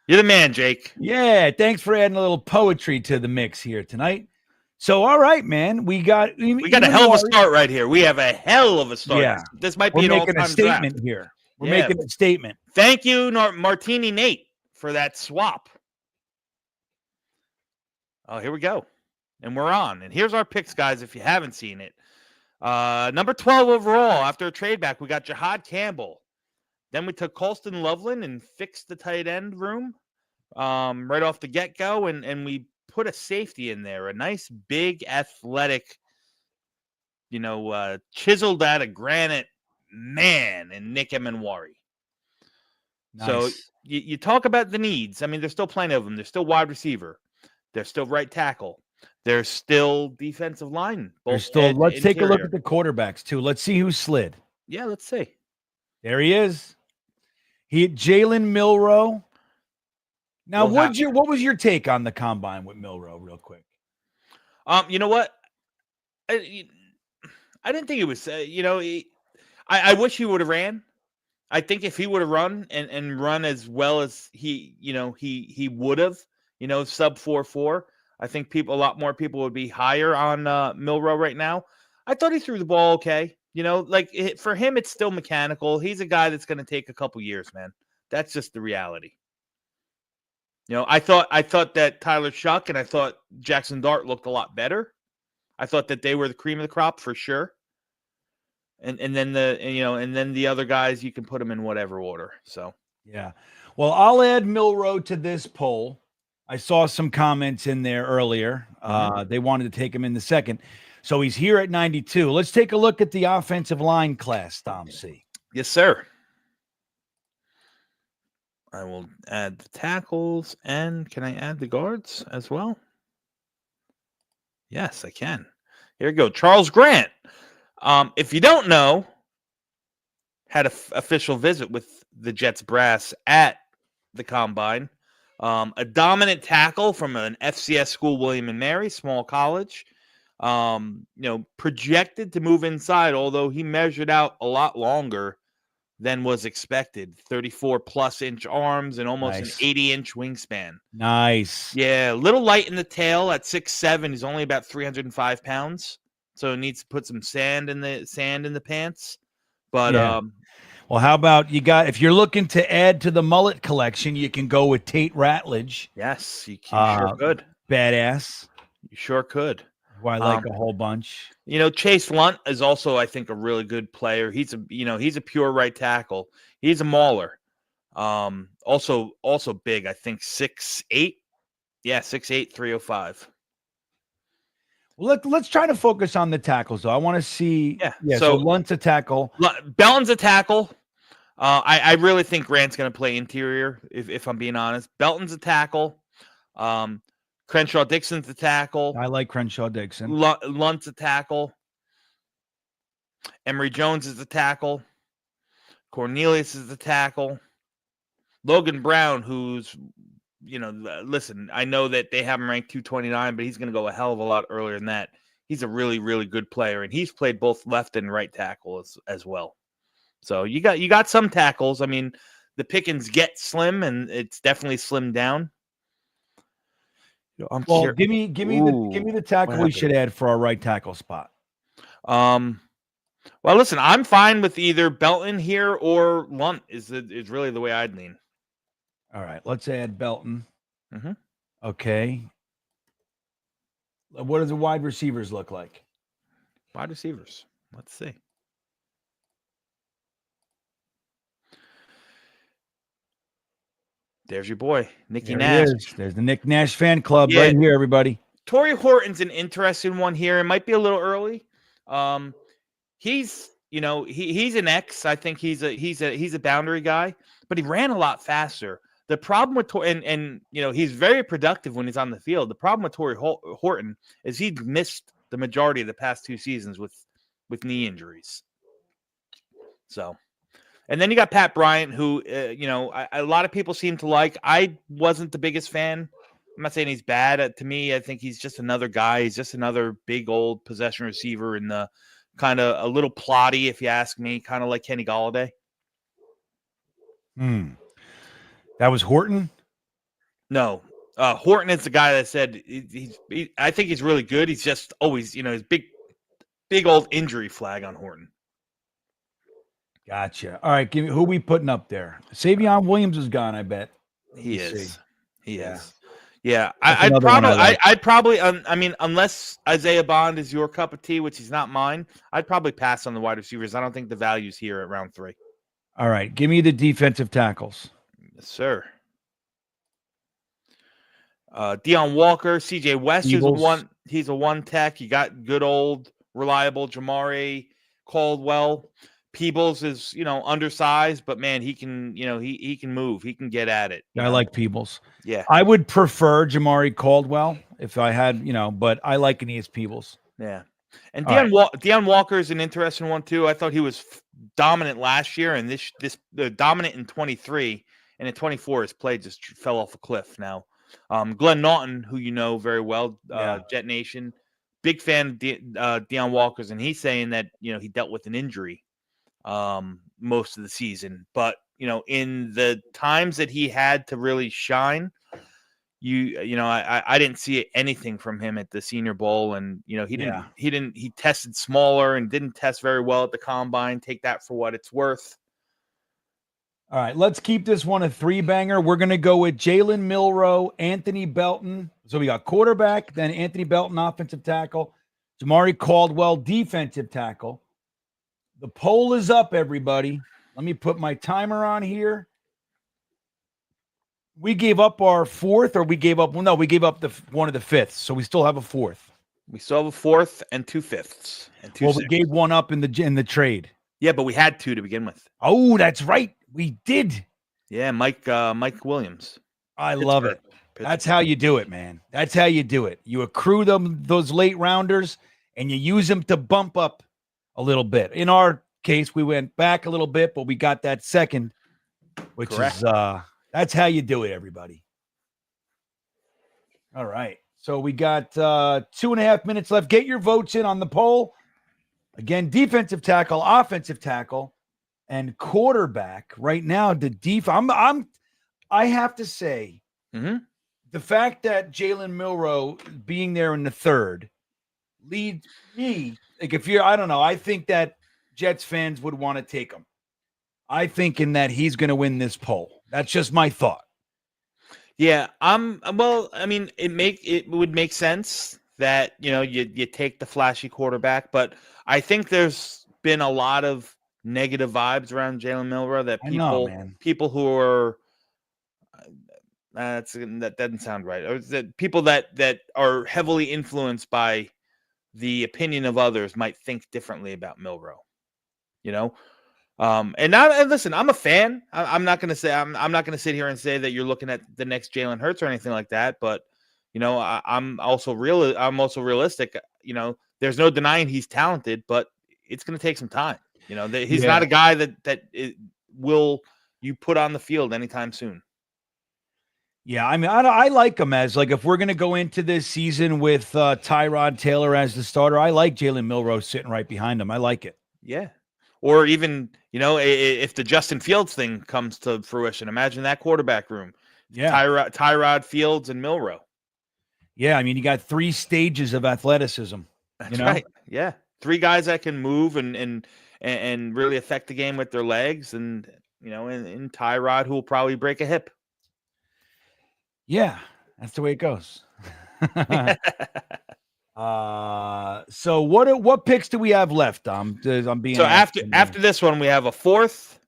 You're the man, Jake. Yeah, thanks for adding a little poetry to the mix here tonight. So, all right, man, we got a hell of a start right here. We have a hell of a start. Yeah, this might be we're an making a all-time statement draft. here. We're making a statement. Thank you, Martini Nate, for that swap. Oh, here we go, and we're on. And here's our picks, guys. If you haven't seen it, number 12 overall after a trade back, we got Jahad Campbell. Then we took Colston Loveland and fixed the tight end room right off the get-go, and we put a safety in there, a nice, big, athletic, chiseled out of granite man in Nick Imanwari. Nice. So you talk about the needs. I mean, there's still plenty of them. There's still wide receiver. There's still right tackle. There's still defensive line. Let's take a look at the quarterbacks, too. Let's see who slid. Yeah, let's see. There he is. He hit Jalen Milroe. Now, what was your take on the combine with Milroe, real quick? You know what? I didn't think it was. I wish he would have ran. I think if he would have run and run as well as he would have, sub 4.4. I think a lot more people would be higher on Milroe right now. I thought he threw the ball okay. For him, it's still mechanical. He's a guy that's going to take a couple years, man. That's just the reality. I thought that Tyler Shuck and I thought Jackson Dart looked a lot better. I thought that they were the cream of the crop for sure. And then the other guys, you can put them in whatever order. So yeah. Well, I'll add Milroe to this poll. I saw some comments in there earlier. They wanted to take him in the second. So he's here at 92. Let's take a look at the offensive line class, Tom C. Yes, sir. I will add the tackles, and can I add the guards as well? Yes, I can. Here we go. Charles Grant. If you don't know, had an official visit with the Jets brass at the Combine. A dominant tackle from an FCS school, William & Mary, small college. Projected to move inside, although he measured out a lot longer than was expected. 34+ inch arms and almost an 80-inch wingspan. Nice. Yeah, a little light in the tail at 6'7". He's only about 305 pounds, so needs to put some sand in the pants. But well, how about if you're looking to add to the mullet collection, you can go with Tate Ratledge. Yes, you sure could. Badass. You sure could. Who I like a whole bunch. Chase Lunt is also, I think, a really good player. He's a pure right tackle. He's a mauler. Also big. I think 6'8". Yeah, 6'8", 305. Well, let's try to focus on the tackles, though. I want to see. Yeah. So Lunt's a tackle. Belton's a tackle. I really think Grant's going to play interior, if I'm being honest. Belton's a tackle. Crenshaw Dixon's a tackle. I like Crenshaw Dixon. Lunt's a tackle. Emory Jones is a tackle. Cornelius is a tackle. Logan Brown, who's, listen, I know that they have him ranked 229, but he's going to go a hell of a lot earlier than that. He's a really, really good player, and he's played both left and right tackle as well. So you got some tackles. I mean, the pickings get slim, and it's definitely slimmed down. Give me the tackle we should add for our right tackle spot. Well, listen, I'm fine with either Belton here or Lunt is really the way I'd lean. All right, let's add Belton. Mm-hmm. Okay. What do the wide receivers look like? Wide receivers. Let's see. There's your boy, Nicky There Nash. he is. There's the Nick Nash fan club Yeah. right here, everybody. Torrey Horton's an interesting one here. It might be a little early. He's he's an X. I think he's a boundary guy, but he ran a lot faster. The problem with and he's very productive when he's on the field. The problem with Torrey Horton is he's missed the majority of the past 2 seasons with knee injuries. So, and then you got Pat Bryant, who a lot of people seem to like. I wasn't the biggest fan. I'm not saying he's bad. To me, I think he's just another guy. He's just another big old possession receiver in the kind of a little plotty, if you ask me, kind of like Kenny Golladay. That was Horton? No. Horton is the guy that said I think he's really good. He's just always, his big old injury flag on Horton. Gotcha. All right, give me who we putting up there. Savion Williams is gone, I bet. He Let's is. see. He Yeah. is. Yeah, That's I'd another one probably, I like. I'd probably, I mean, unless Isaiah Bond is your cup of tea, which he's not mine, I'd probably pass on the wide receivers. I don't think the value's here at round 3. All right, give me the defensive tackles. Yes, sir. Deion Walker, CJ West Eagles. is one. He's a one tech. You got good old reliable Jamari Caldwell. Peebles is undersized, but man, he can he can move. He can get at it. I like Peebles. Yeah, I would prefer Jamari Caldwell if I had, but I like Aeneas Peebles. yeah. And All Deion Walker is an interesting one too. I thought he was dominant last year, and this dominant in 23, and in 24 his play just fell off a cliff. Now, Glenn Naughton, who you know very well, Jet Nation, big fan of Deion Walker's, and he's saying that he dealt with an injury most of the season, but in the times that he had to really shine, I didn't see anything from him at the Senior Bowl, and he tested smaller and didn't test very well at the combine. Take that for what it's worth. All right, let's keep this one a 3-banger. We're going to go with Jalen Milroe, Anthony Belton. So we got quarterback, then Anthony Belton, offensive tackle, Jamari Caldwell, defensive tackle. The poll is up, everybody. Let me put my timer on here. We gave up our 4th, or we gave up one of the 5th, so we still have a 4th. We still have a 4th and 2 5ths and 2 Well, we gave one up in the trade. Yeah, but we had 2 to begin with. Oh, that's right. We did. Yeah, Mike Williams. I love it. That's how you do it, man. That's how you do it. You accrue those late rounders, and you use them to bump up a little bit. In our case, we went back a little bit, but we got that second, which Correct. is that's how you do it, everybody. All right. So we got 2.5 minutes left. Get your votes in on the poll. Again, defensive tackle, offensive tackle, and quarterback. Right now, I have to say, the fact that Jalen Milroe being there in the 3rd leads me, like, I think that Jets fans would want to take him. I think in that he's going to win this poll. That's just my thought. Yeah, well, I mean, it would make sense that you take the flashy quarterback, but I think there's been a lot of negative vibes around Jalen Milroe that people who are that doesn't sound right. Or that people that are heavily influenced by the opinion of others might think differently about Milroe. And listen, I'm a fan. I'm not going to say I'm not going to sit here and say that you're looking at the next Jalen Hurts or anything like that. But I'm also realistic. There's no denying he's talented, but it's going to take some time. He's not a guy that will you put on the field anytime soon. Yeah, I mean, I like him as, like, if we're going to go into this season with Tyrod Taylor as the starter, I like Jalen Milroe sitting right behind him. I like it. Yeah. Or even, if the Justin Fields thing comes to fruition, imagine that quarterback room. Yeah. Tyrod, Fields, and Milroe. Yeah, I mean, you got 3 stages of athleticism. That's right. Yeah. 3 guys that can move and really affect the game with their legs, and Tyrod, who will probably break a hip. Yeah. That's the way it goes. So what picks do we have left? I'm being So asked after this one, we have a 4th,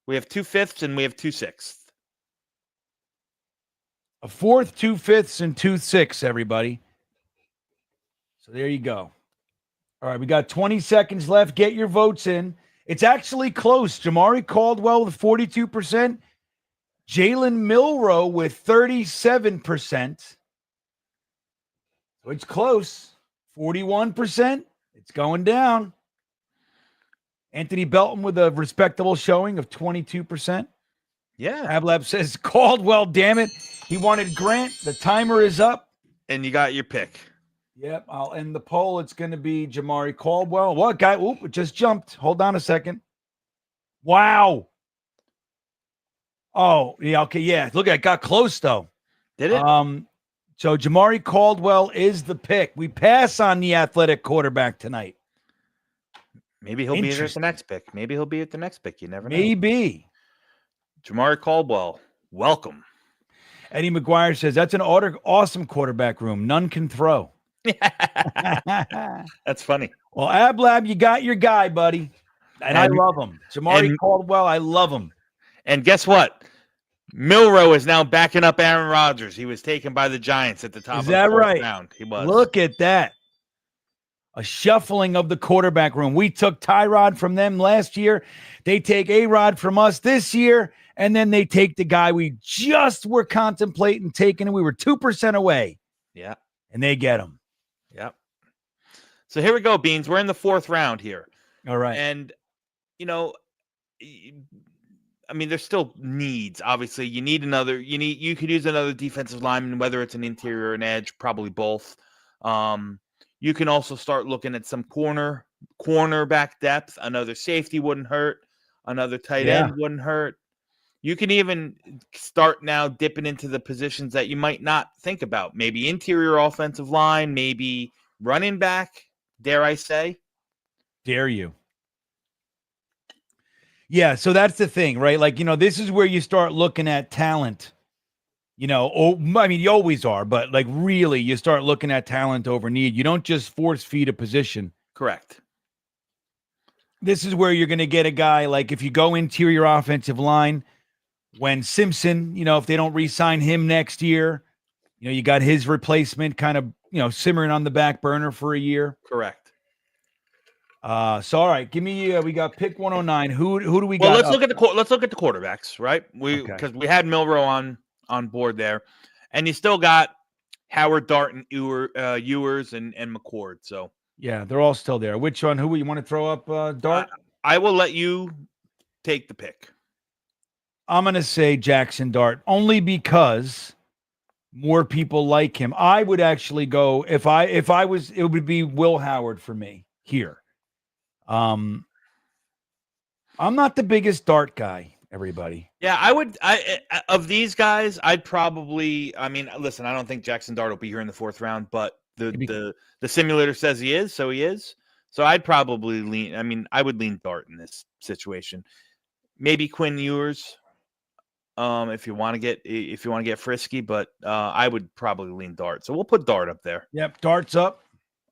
we have 2 5ths, and we have 2 6ths. a 4th, 2 5ths, and 2 6ths, everybody. So there you go. All right, we got 20 seconds left. Get your votes in. It's actually close. Jamari Caldwell with 42%. Jalen Milroe with 37%. So it's close. 41%. It's going down. Anthony Belton with a respectable showing of 22%. Yeah. Ablab says, Caldwell, damn it. He wanted Grant. The timer is up. And you got your pick. Yep, I'll end the poll. It's going to be Jamari Caldwell. What guy? Oop, it just jumped. Hold on a second. Wow. Oh, yeah, okay, yeah. Look, it got close, though. Did it? So Jamari Caldwell is the pick. We pass on the athletic quarterback tonight. Maybe he'll be at the next pick. Maybe he'll be at the next pick. You never know. Maybe. Jamari Caldwell, welcome. Eddie McGuire says, that's an awesome quarterback room. None can throw. That's funny. Well, Ablab, you got your guy, buddy. And I love him. Jamari Caldwell, I love him. And guess what? Milroe is now backing up Aaron Rodgers. He was taken by the Giants at the top of the fourth round. He was. Look at that. A shuffling of the quarterback room. We took Tyrod from them last year. They take AROD from us this year. And then they take the guy we just were contemplating taking, and we were 2% away. Yeah. And they get him. Yep. So here we go, Beans. We're in the 4th round here. All right. And, I mean, there's still needs. Obviously, you could use another defensive lineman, whether it's an interior or an edge, probably both. You can also start looking at some cornerback depth. Another safety wouldn't hurt. Another tight end wouldn't hurt. You can even start now dipping into the positions that you might not think about. Maybe interior offensive line, maybe running back, dare I say. Dare you. Yeah, so that's the thing, right? Like, this is where you start looking at talent. You always are, but like really you start looking at talent over need. You don't just force feed a position. Correct. This is where you're going to get a guy like if you go interior offensive line, when Simpson, if they don't re-sign him next year, you got his replacement kind of, simmering on the back burner for a year. Correct. So all right, give me we got pick 109. Who do we got? Well, let's look at the quarterbacks, right? Because we had Milroe on board there, and you still got Howard, Dart, and Ewers and McCord. So yeah, they're all still there. Which one? Who you want to throw up? Dart. I will let you take the pick. I'm going to say Jackson Dart only because more people like him. I would actually go if I was, it would be Will Howard for me here. I'm not the biggest Dart guy, everybody. Yeah, of these guys, I'd probably, listen, I don't think Jackson Dart will be here in the 4th round, but the simulator says he is, so he is. So I'd probably lean, I would lean Dart in this situation. Maybe Quinn Ewers. If you want to get frisky, but I would probably lean Dart. So we'll put Dart up there. Yep, Dart's up.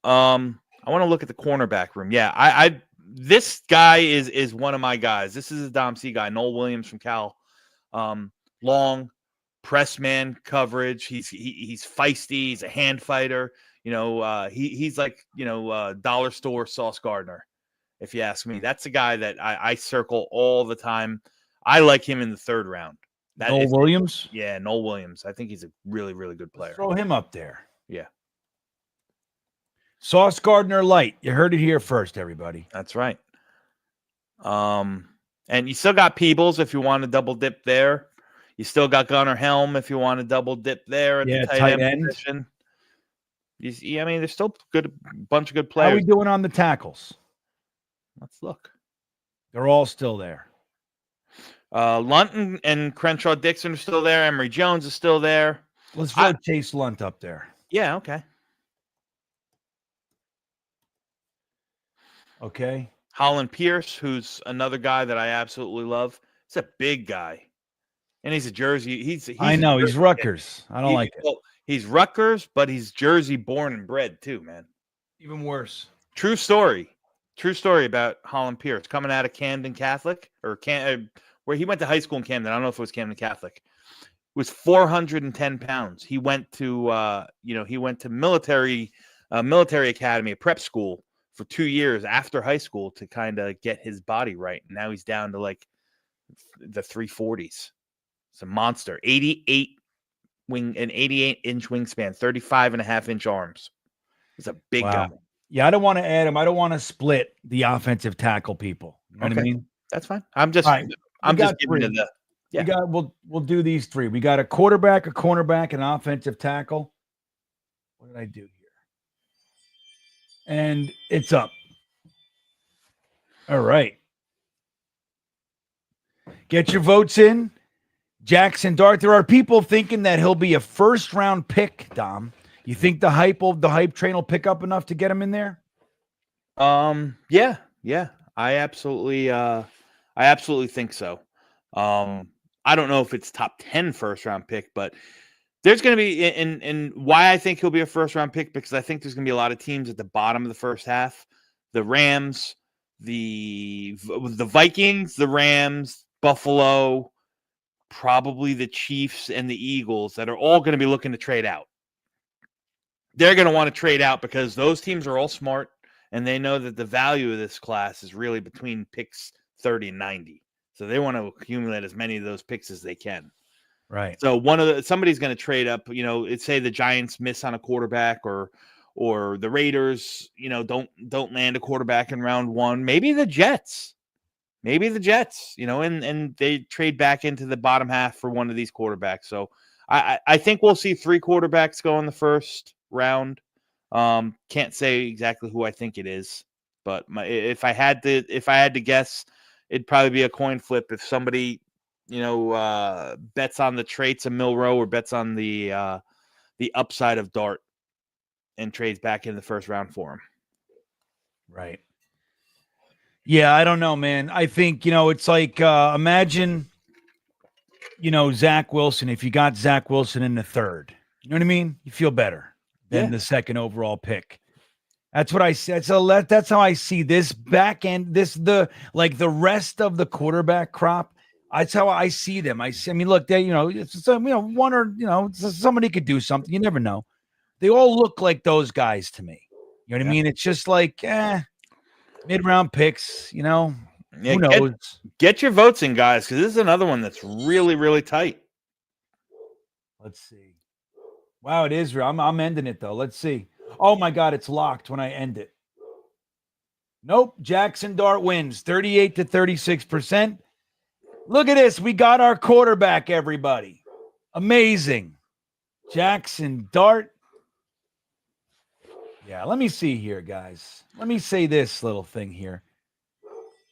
I want to look at the cornerback room. Yeah, this guy is one of my guys. This is a Dom C guy, Noel Williams from Cal. Long press man coverage. He's feisty. He's a hand fighter. He's like dollar store Sauce Gardner. If you ask me, that's a guy that I circle all the time. I like him in the 3rd round. Noel Williams? Yeah, Noel Williams. I think he's a really, really good player. Throw him up there. Yeah. Sauce Gardner light. You heard it here first, everybody. That's right. And you still got Peebles if you want to double dip there. You still got Gunnar Helm if you want to double dip there at the tight end position. There's still bunch of good players. How are we doing on the tackles? Let's look. They're all still there. Lunt and Crenshaw Dixon are still there. Emory Jones is still there. Let's vote Chase Lunt up there. Yeah, okay. Okay. Holland Pierce, who's another guy that I absolutely love. He's a big guy. And he's a Jersey. I know. He's Rutgers. I don't like it. He's Rutgers, but he's Jersey born and bred too, man. Even worse. True story. True story about Holland Pierce coming out of Camden Catholic or where he went to high school in Camden. I don't know if it was Camden Catholic. It was 410 pounds. He went to military academy, a prep school for 2 years after high school to kind of get his body right. And now he's down to like the 340s. It's a monster. 88 inch wingspan, 35.5-inch arms. It's a big guy. Yeah, I don't want to add him. I don't want to split the offensive tackle people. You know what I mean? That's fine. I'm just giving it the. Yeah. We'll do these three. We got a quarterback, a cornerback, and an offensive tackle. What did I do here? And it's up. All right. Get your votes in. Jackson Dart. There are people thinking that he'll be a first-round pick, Dom. You think the hype train will pick up enough to get him in there? Yeah. I absolutely think so. I don't know if it's top 10 first-round pick, but there's going to be, and why I think he'll be a first-round pick, because I think there's going to be a lot of teams at the bottom of the first half. The Rams, the Vikings, the Rams, Buffalo, probably the Chiefs and the Eagles that are all going to be looking to trade out. They're going to want to trade out because those teams are all smart, and they know that the value of this class is really between picks 30 and 90. So they want to accumulate as many of those picks as they can. Right. So somebody's going to trade up, let's say the Giants miss on a quarterback or the Raiders, don't land a quarterback in round one. Maybe the Jets, and they trade back into the bottom half for one of these quarterbacks. So I think we'll see 3 quarterbacks go in the first round. Can't say exactly who I think it is, but if I had to guess, it'd probably be a coin flip if somebody, bets on the traits of Milroe or bets on the upside of Dart and trades back in the first round for him. Right. Yeah, I don't know, man. I think, it's like imagine, Zach Wilson. If you got Zach Wilson in the third, you know what I mean? You feel better than the second overall pick. That's what I said. So that's how I see this back end, the rest of the quarterback crop. That's how I see them. I mean, look, they, one or, somebody could do something. You never know. They all look like those guys to me. You know what I mean? It's just like, mid-round picks, who knows? Get your votes in, guys, because this is another one that's really, really tight. Let's see. Wow, it is. I'm ending it, though. Let's see. Oh, my God, it's locked when I end it. Nope. Jackson Dart wins 38 to 36%. Look at this. We got our quarterback, everybody. Amazing. Jackson Dart. Yeah, let me see here, guys. Let me say this little thing here.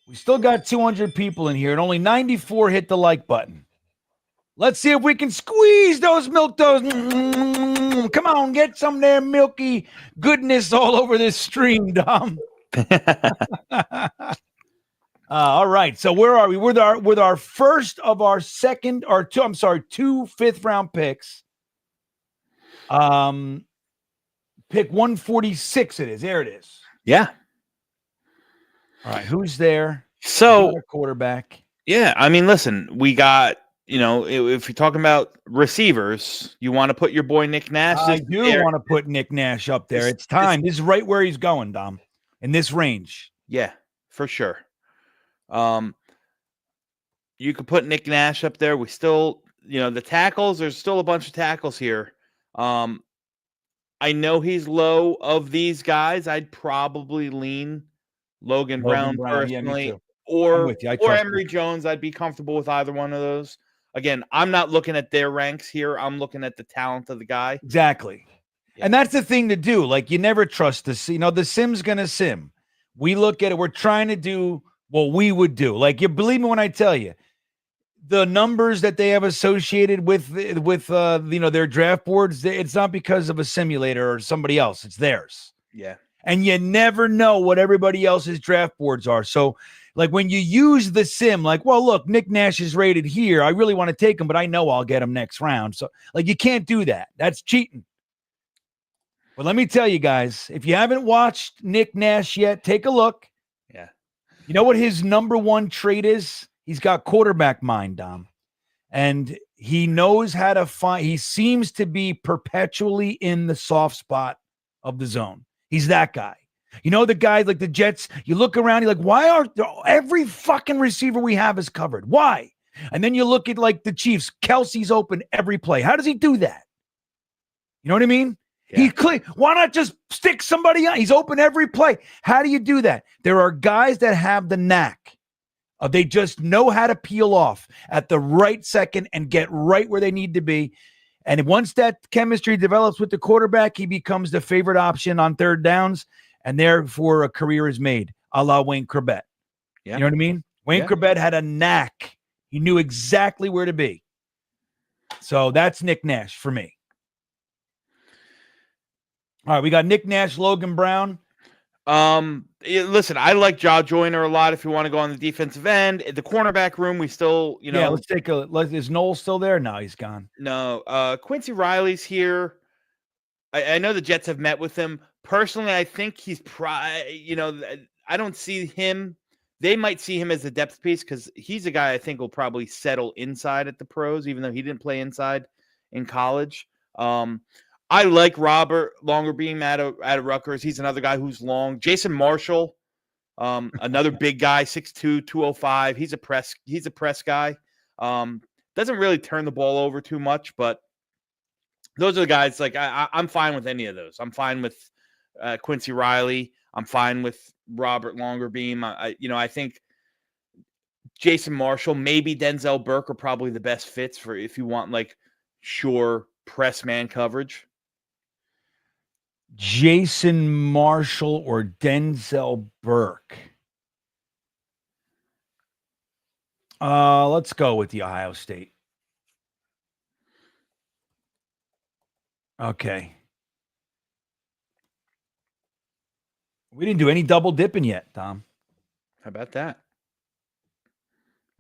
We still got 200 people in here, and only 94 hit the like button. Let's see if we can squeeze those milk toes. Come on, get some there milky goodness all over this stream, Dom. All right. So where are we? With our first of our second or two, I'm sorry, 2 fifth-round picks. Pick 146 it is. There it is. Yeah. All right. Who's there? So a quarterback. Yeah. I mean, listen, we got, if you're talking about receivers, you want to put your boy Nick Nash. I do want to put Nick Nash up there. It's time. This is right where he's going, Dom, in this range. Yeah, for sure. You could put Nick Nash up there. We still, the tackles, there's still a bunch of tackles here. I know he's low of these guys. I'd probably lean Logan Brown personally, or Emory Jones. I'd be comfortable with either one of those. Again, I'm not looking at their ranks here. I'm looking at the talent of the guy. Exactly. Yeah. And that's the thing to do. Like, you never trust the sim's going to sim. We look at it. We're trying to do what we would do. Like, you believe me when I tell you, the numbers that they have associated with their draft boards, it's not because of a simulator or somebody else. It's theirs. Yeah. And you never know what everybody else's draft boards are. So Like when you use the sim, like, well, look, Nick Nash is rated here. I really want to take him, but I know I'll get him next round. So, like, you can't do that. That's cheating. But let me tell you guys, if you haven't watched Nick Nash yet, take a look. Yeah. You know what his number one trait is? He's got quarterback mind, Dom. And he knows how to find, he seems to be perpetually in the soft spot of the zone. He's that guy. You know, the guy like the Jets, you look around, you're like, why are every fucking receiver we have is covered? Why? And then you look at like the Chiefs, Kelsey's open every play. How does he do that? You know what I mean? Yeah. Why not just stick somebody on? He's open every play. How do you do that? There are guys that have the knack. They just know how to peel off at the right second and get right where they need to be. And once that chemistry develops with the quarterback, he becomes the favorite option on third downs, and therefore a career is made, a la Wayne Corbett. Yeah. You know what I mean? Wayne Corbett had a knack. He knew exactly where to be. So that's Nick Nash for me. All right, we got Nick Nash, Logan Brown. Listen, I like Jaw Joyner a lot. If you want to go on the defensive end, the cornerback room, we still, let's take a. Is Noel still there? No, he's gone. No, Quincy Riley's here. I know the Jets have met with him personally. I think he's I don't see him. They might see him as a depth piece because he's a guy I think will probably settle inside at the pros, even though he didn't play inside in college. I like Robert Longerbeam out of Rutgers. He's another guy who's long. Jason Marshall, another big guy, 6'2", 205. He's a press guy. Doesn't really turn the ball over too much, but those are the guys. Like I'm fine with any of those. I'm fine with Quincy Riley. I'm fine with Robert Longerbeam. I think Jason Marshall, maybe Denzel Burke are probably the best fits for if you want like sure press man coverage. Jason Marshall or Denzel Burke. Let's go with the Ohio State. Okay. We didn't do any double dipping yet, Tom. How about that?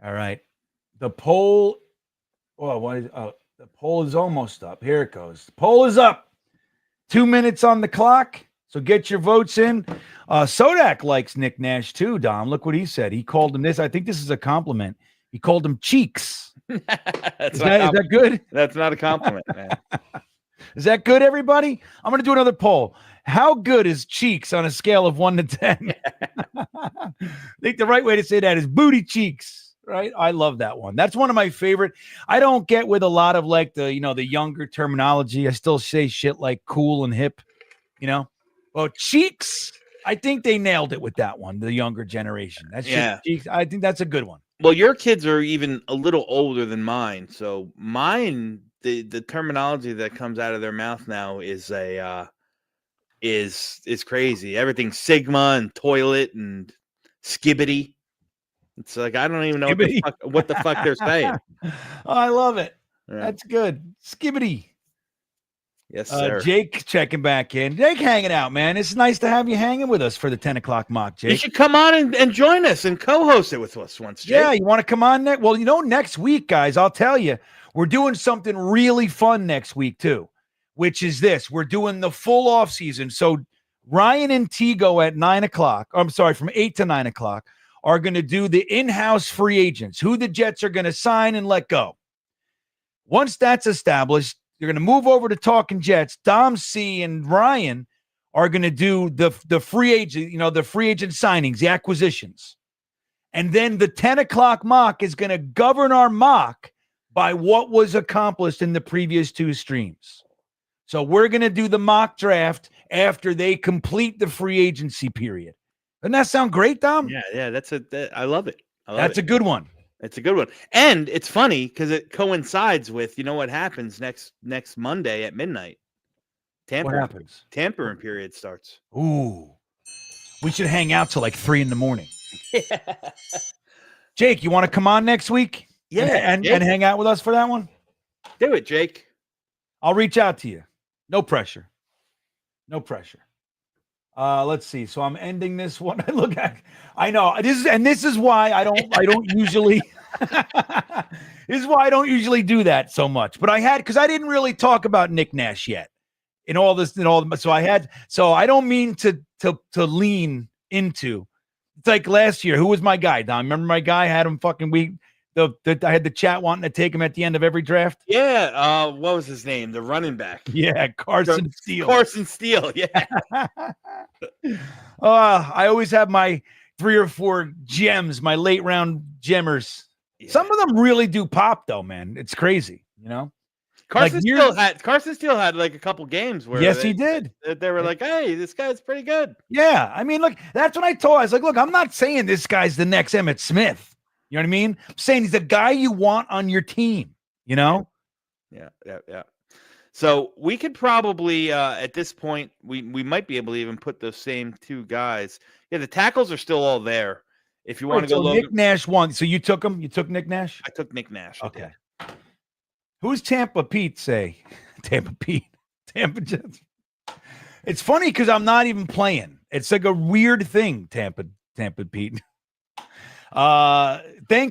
All right. The poll. The poll is almost up. Here it goes. The poll is up. 2 minutes on the clock. So get your votes in. Sodak likes Nick Nash too, Dom. Look what he said. He called him this. I think this is a compliment. He called him cheeks. Is that good? That's not a compliment, man. Is that good, everybody? I'm going to do another poll. How good is cheeks on a scale of 1 to 10? I think the right way to say that is booty cheeks. Right. I love that one. That's one of my favorite. I don't get with a lot of like the younger terminology. I still say shit like cool and hip, Well, cheeks, I think they nailed it with that one. The younger generation. That's cheeks. I think that's a good one. Well, your kids are even a little older than mine. So mine, the terminology that comes out of their mouth now is is crazy. Everything's Sigma and toilet and skibbity. It's like I don't even know what the fuck they're saying. Oh, I love it. Yeah. That's good. Skibbity. Yes, sir. Jake checking back in. Jake hanging out, man. It's nice to have you hanging with us for the 10 o'clock mock, Jake. You should come on and join us and co-host it with us once, Jake. Yeah, you want to come on next? Well, next week, guys, I'll tell you, we're doing something really fun next week, too, which is this. We're doing the full off season. So Ryan and Tigo at 9 o'clock, from 8 to 9 o'clock, are going to do the in-house free agents, who the Jets are going to sign and let go. Once that's established, you're going to move over to Talking Jets. Dom C and Ryan are going to do the free agent, the free agent signings, the acquisitions. And then the 10 o'clock mock is going to govern our mock by what was accomplished in the previous two streams. So we're going to do the mock draft after they complete the free agency period. Doesn't that sound great, Dom? Yeah. I love it. That's a good one. It's a good one. And it's funny because it coincides with, what happens next Monday at midnight. What happens? Tampering period starts. Ooh. We should hang out till like 3 a.m. Yeah. Jake, you want to come on next week? Yeah. And hang out with us for that one? Do it, Jake. I'll reach out to you. No pressure. Let's see. So I'm ending this one. I know this is why I don't usually this is why I don't usually do that so much. But because I didn't really talk about Nick Nash yet in all this so I don't mean to lean into. It's like last year. Who was my guy, Don? Remember my guy? I had him fucking I had the chat wanting to take him at the end of every draft. Yeah. What was his name? The running back. Yeah, Carson Steele. Carson Steele. Yeah. I always have my 3 or 4 gems, my late round gemmers. Yeah. Some of them really do pop, though, man. It's crazy, you know. Carson Steele had like a couple games where he did. They were like, "Hey, this guy's pretty good." Yeah, I mean, look, that's what I was like, look, I'm not saying this guy's the next Emmitt Smith. You know what I mean? I'm saying he's the guy you want on your team. You know? Yeah. So we could probably at this point we might be able to even put those same 2 guys. Yeah, the tackles are still all there. If you want to go low. Nick Nash won. So you took him? You took Nick Nash? I took Nick Nash. Okay. Who's Tampa Pete say? Tampa Jets. It's funny because I'm not even playing. It's like a weird thing, Tampa Pete.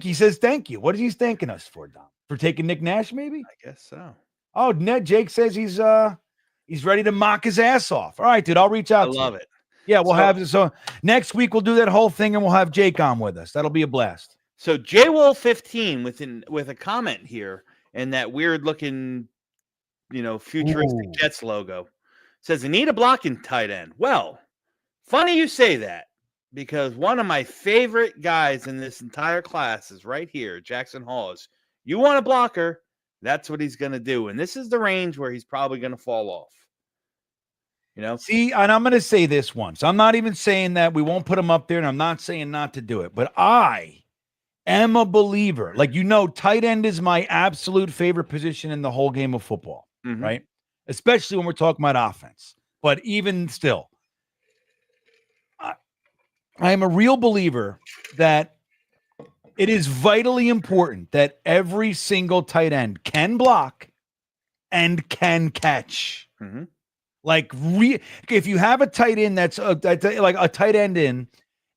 He says thank you. What is he thanking us for, Don? For taking Nick Nash, maybe? I guess so. Oh, Jake says he's ready to mock his ass off. All right, dude, I'll reach out. I love it. Yeah, we'll have so next week we'll do that whole thing and we'll have Jake on with us. That'll be a blast. So JWolf15 with a comment here and that weird looking, futuristic Jets logo says, "I need a blocking tight end." Well, funny you say that because one of my favorite guys in this entire class is right here, Jackson Hawes. You want a blocker? That's what he's going to do. And this is the range where he's probably going to fall off. See, and I'm going to say this once. I'm not even saying that we won't put him up there, and I'm not saying not to do it. But I am a believer. Like, tight end is my absolute favorite position in the whole game of football, right? Especially when we're talking about offense. But even still, I am a real believer that it is vitally important that every single tight end can block and can catch. Mm-hmm. Like, if you have a tight end that's like a tight end in,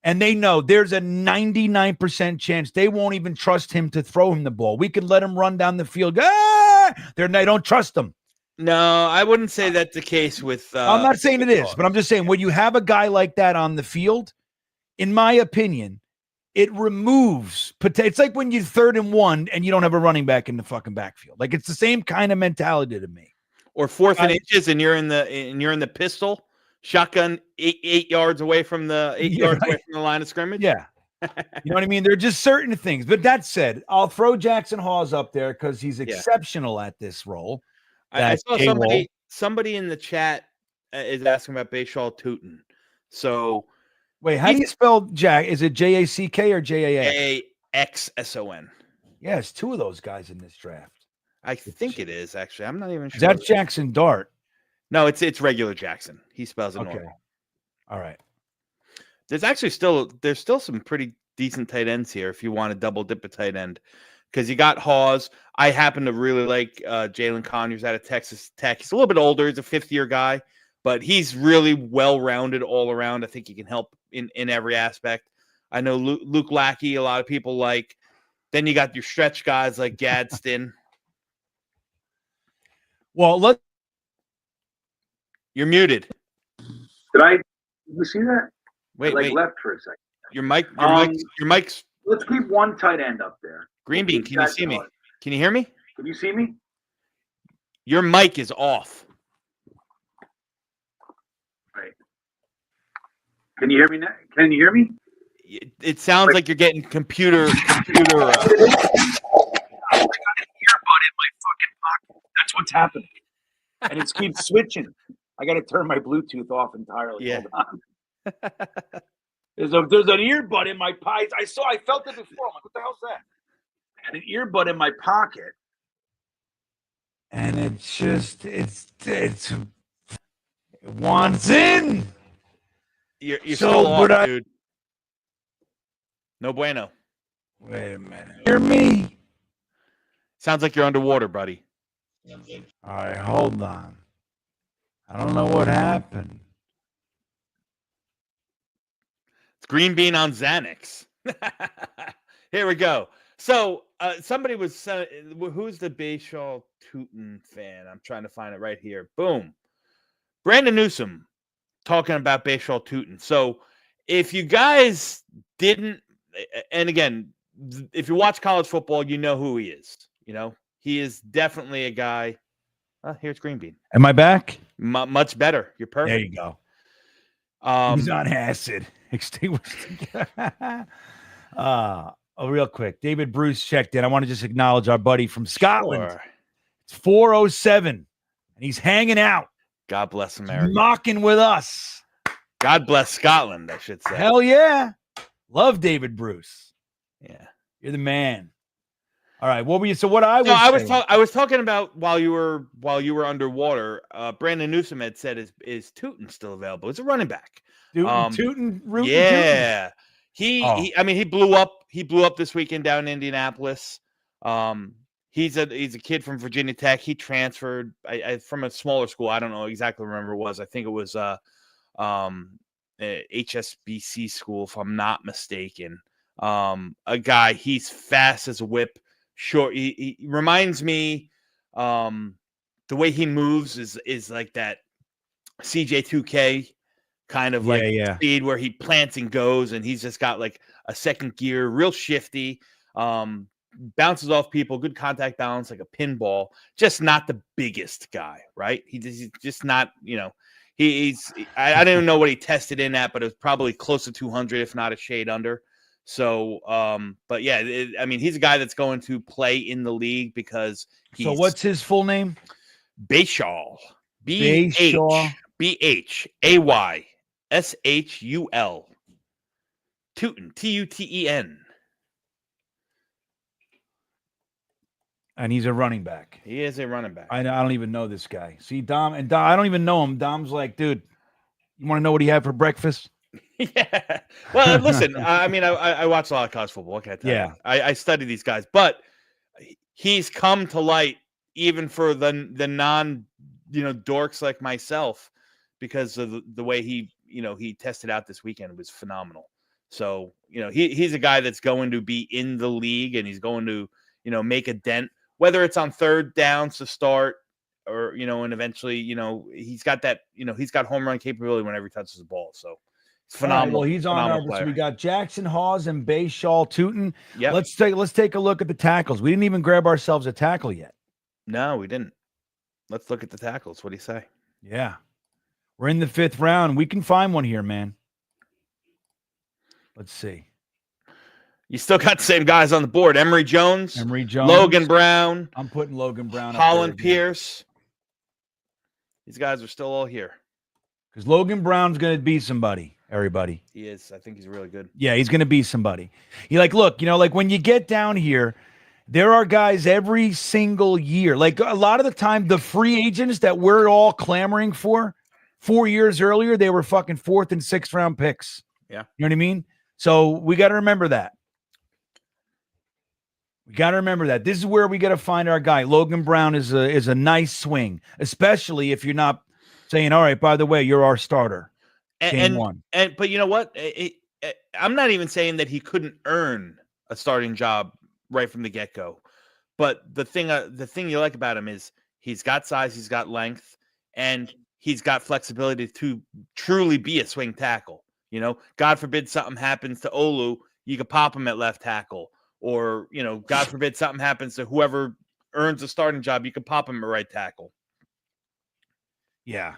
and they know there's a 99% chance they won't even trust him to throw him the ball. We could let him run down the field. They don't trust him. No, I wouldn't say that's the case with. I'm not saying it is, but I'm just saying when you have a guy like that on the field, in my opinion, it removes. It's like when you're 3rd and 1 and you don't have a running back in the fucking backfield. Like, it's the same kind of mentality to me. Or 4th and inches, and you're in the pistol shotgun 8 yards away from the away from the line of scrimmage. Yeah, you know what I mean. There are just certain things. But that said, I'll throw Jackson Hawes up there because he's exceptional at this role. I saw somebody in the chat is asking about Bashal Tootin. So wait, how do you spell Jack? Is it Jack or Jaa? Axson. Yeah, it's 2 of those guys in this draft. I think it is actually. I'm not even sure. That's Jackson Dart. No, it's regular Jackson. He spells it normal. All right. There's still some pretty decent tight ends here if you want to double dip a tight end. Because you got Hawes. I happen to really like Jalen Conyers out of Texas Tech. He's a little bit older. He's a 5th-year guy. But he's really well-rounded all around. I think he can help in every aspect. I know Luke Lackey, a lot of people like. Then you got your stretch guys like Gadsden. Well, you're muted. Did you see that? Wait. Left for a second. Your mic's. Let's keep one tight end up there. GreenBean, can you see me? Can you hear me? Can you see me? Your mic is off. Right. Can you hear me now? Can you hear me? It sounds like you're getting computer. I got an earbud in my fucking pocket. That's what's happening. And it keeps switching. I got to turn my Bluetooth off entirely. Yeah. Hold on. There's an earbud in my pocket. I felt it before. I'm like, what the hell's that? And an earbud in my pocket. And it wants in. You're so off, dude. No bueno. Wait a minute. Hear me? Sounds like you're underwater, buddy. All right, hold on. I don't know what happened. GreenBean on Xanax. Here we go. So somebody was who's the Bashaw Tootin fan? I'm trying to find it right here. Boom. Brandon Newsom talking about Bashaw Tootin. So if you guys didn't, and again, if you watch college football, you know who he is. You know, he is definitely a guy. Here's GreenBean. Am I back? Much better. You're perfect. There you go. He's on acid. Real quick. David Bruce checked in. I want to just acknowledge our buddy from Scotland. Sure. It's 4:07, and he's hanging out. God bless America. Mocking with us. God bless Scotland, I should say. Hell yeah. Love David Bruce. Yeah. You're the man. All right. What were you? So what I was I was talking about while you were underwater. Brandon Newsom had said is Tootin still available? It's a running back. Tootin. Yeah. He blew up. He blew up this weekend down in Indianapolis. He's a kid from Virginia Tech. He transferred from a smaller school. I don't know exactly remember what it was. I think it was HSBC school, if I'm not mistaken. A guy, he's fast as a whip, short. He reminds me, the way he moves is like that CJ2K kind of speed where he plants and goes, and he's just got like a second gear, real shifty, bounces off people, good contact balance, like a pinball, just not the biggest guy, right? He's just not, I didn't know what he tested in at, but it was probably close to 200, if not a shade under. So, but yeah, he's a guy that's going to play in the league because he's. So what's his full name? Bashaw. Bashaw. BHAYSHUL. Tootin. TUTEN. And he's a running back. He is a running back. I don't even know this guy. See, Dom, I don't even know him. Dom's like, dude, you want to know what he had for breakfast? Yeah. Well, listen, I watch a lot of college football. What can I tell you? I study these guys, but he's come to light even for the non, dorks like myself, because of the way he tested out this weekend. It was phenomenal. So, he's a guy that's going to be in the league, and he's going to, make a dent, whether it's on third downs to start or, and eventually, he's got that, he's got home run capability whenever he touches the ball. So it's phenomenal. Right, well, he's on our, so we got Jackson Hawes and Bashaw Tootin. Yeah. Let's take a look at the tackles. We didn't even grab ourselves a tackle yet. No, we didn't. Let's look at the tackles. What do you say? Yeah. We're in the 5th round. We can find one here, man. Let's see. You still got the same guys on the board. Emory Jones. Logan Brown. I'm putting Logan Brown. Holland Pierce. These guys are still all here. Because Logan Brown's going to be somebody, everybody. He is. I think he's really good. Yeah, he's going to be somebody. Look, when you get down here, there are guys every single year. Like a lot of the time, the free agents that we're all clamoring for 4 years earlier, they were fucking 4th and 6th round picks. Yeah. You know what I mean? So we got to remember that. We got to remember that. This is where we got to find our guy. Logan Brown is a nice swing, especially if you're not saying, all right, by the way, you're our starter. But you know what? I'm not even saying that he couldn't earn a starting job right from the get-go. But the thing you like about him is he's got size, he's got length, and he's got flexibility to truly be a swing tackle. God forbid something happens to Olu, you could pop him at left tackle. Or, God forbid something happens to whoever earns a starting job, you could pop him at right tackle. Yeah.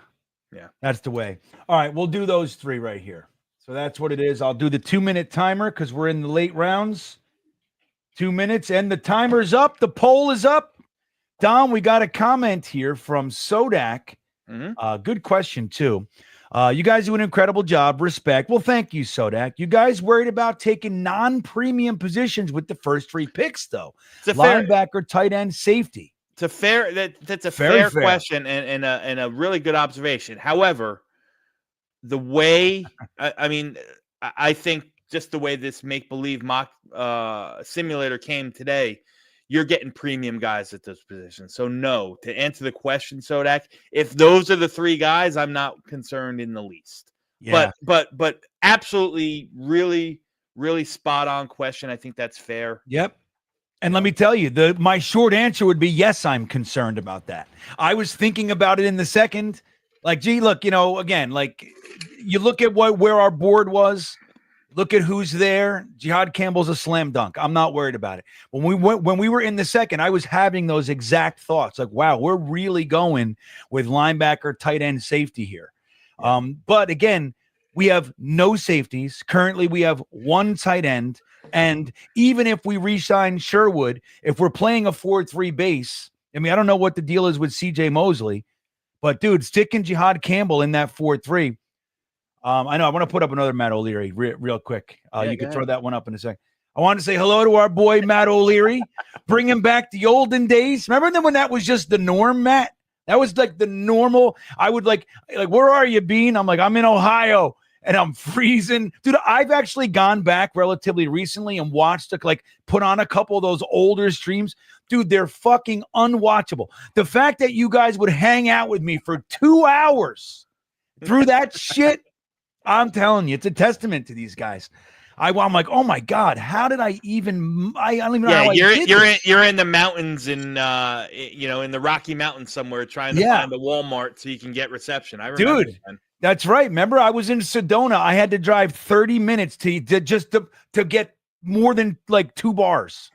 Yeah. That's the way. All right, we'll do those 3 right here. So that's what it is. I'll do the 2-minute timer because we're in the late rounds. 2 minutes, and the timer's up. The poll is up. Dom, we got a comment here from Sodak. Mm-hmm. Good question, too. You guys do an incredible job. Respect. Well, thank you, Sodak. You guys worried about taking non-premium positions with the first 3 picks, though. Linebacker, tight end, safety. That's a fair question and a really good observation. However, the way I think just the way this make-believe mock simulator came today, you're getting premium guys at those positions. So no, to answer the question, Sodak, if those are the 3 guys, I'm not concerned in the least. Yeah. But absolutely, really, really spot on question. I think that's fair. Yep. And let me tell you, my short answer would be yes, I'm concerned about that. I was thinking about it in the second. Like, gee, look, again, like you look at where our board was, look at who's there. Jihad Campbell's a slam dunk. I'm not worried about it. When we were in the second, I was having those exact thoughts. Like, wow, we're really going with linebacker, tight end, safety here. Yeah. But again, we have no safeties. Currently, we have one tight end. And even if we re-sign Sherwood, if we're playing a 4-3 base, I mean, I don't know what the deal is with CJ Mosley, but dude, sticking Jihad Campbell in that 4-3. I know I want to put up another Matt O'Leary real quick. You can throw that one up in a second. I want to say hello to our boy, Matt O'Leary. Bring him back the olden days. Remember when that was just the norm, Matt? That was like the normal. I would like, where are you, Bean? I'm like, I'm in Ohio. And I'm freezing. Dude, I've actually gone back relatively recently and watched, put on a couple of those older streams. Dude, they're fucking unwatchable. The fact that you guys would hang out with me for 2 hours through that shit, I'm telling you, it's a testament to these guys. I'm like, oh my God, how did I even? I don't even know how I did this. You're in the mountains in the Rocky Mountains somewhere trying to find a Walmart so you can get reception. I remember, dude. That's right. Remember, I was in Sedona. I had to drive 30 minutes to get more than 2 bars.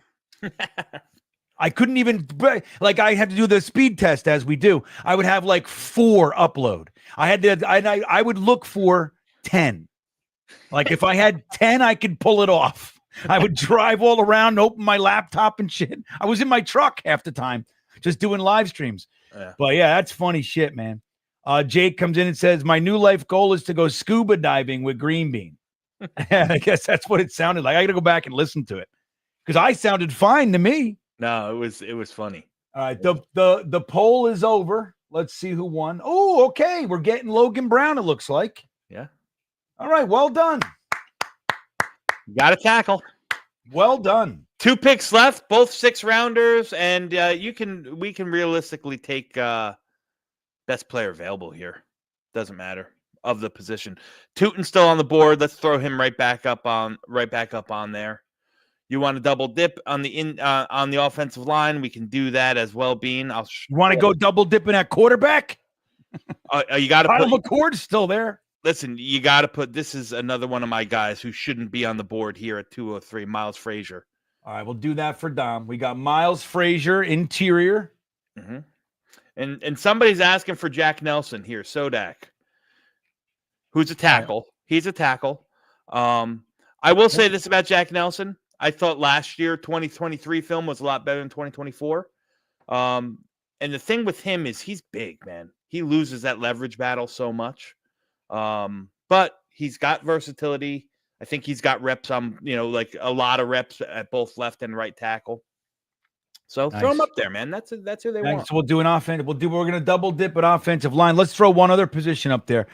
I couldn't even I had to do the speed test as we do. I would have 4 upload. I would look for 10. If I had 10, I could pull it off. I would drive all around, open my laptop and shit. I was in my truck half the time, just doing live streams. Yeah. But yeah, that's funny shit, man. Jake comes in and says, my new life goal is to go scuba diving with GreenBean. I guess that's what it sounded like. I got to go back and listen to it because I sounded fine to me. No, it was funny. All right. The poll is over. Let's see who won. Oh, okay. We're getting Logan Brown, it looks like. Yeah. All right. Well done. Got a tackle. Well done. 2 picks left, both 6-rounders, and we can realistically take best player available here. Doesn't matter of the position. Tootin's still on the board. Let's throw him right back up on there. You want to double dip on the offensive line? We can do that as well, Bean. You want to go double dipping at quarterback? You got to put McCord's still there. Listen, you got to put. This is another one of my guys who shouldn't be on the board here at 203. Miles Frazier. All right, we'll do that for Dom. We got Miles Frazier, interior. Mm-hmm. And somebody's asking for Jack Nelson here, Sodak, who's a tackle. He's a tackle. I will say this about Jack Nelson. I thought last year, 2023 film was a lot better than 2024. And the thing with him is he's big, man. He loses that leverage battle so much. But he's got versatility. I think he's got reps on, a lot of reps at both left and right tackle. So throw him up there, man. That's who they want. So we'll do an offensive. We're going to double dip at offensive line. Let's throw one other position up there.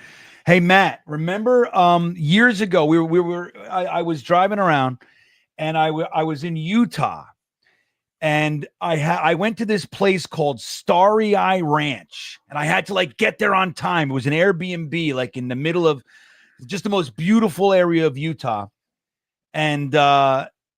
Hey, Matt, remember years ago I was driving around and I was in Utah and I went to this place called Starry Eye Ranch and I had to get there on time. It was an Airbnb in the middle of just the most beautiful area of Utah. And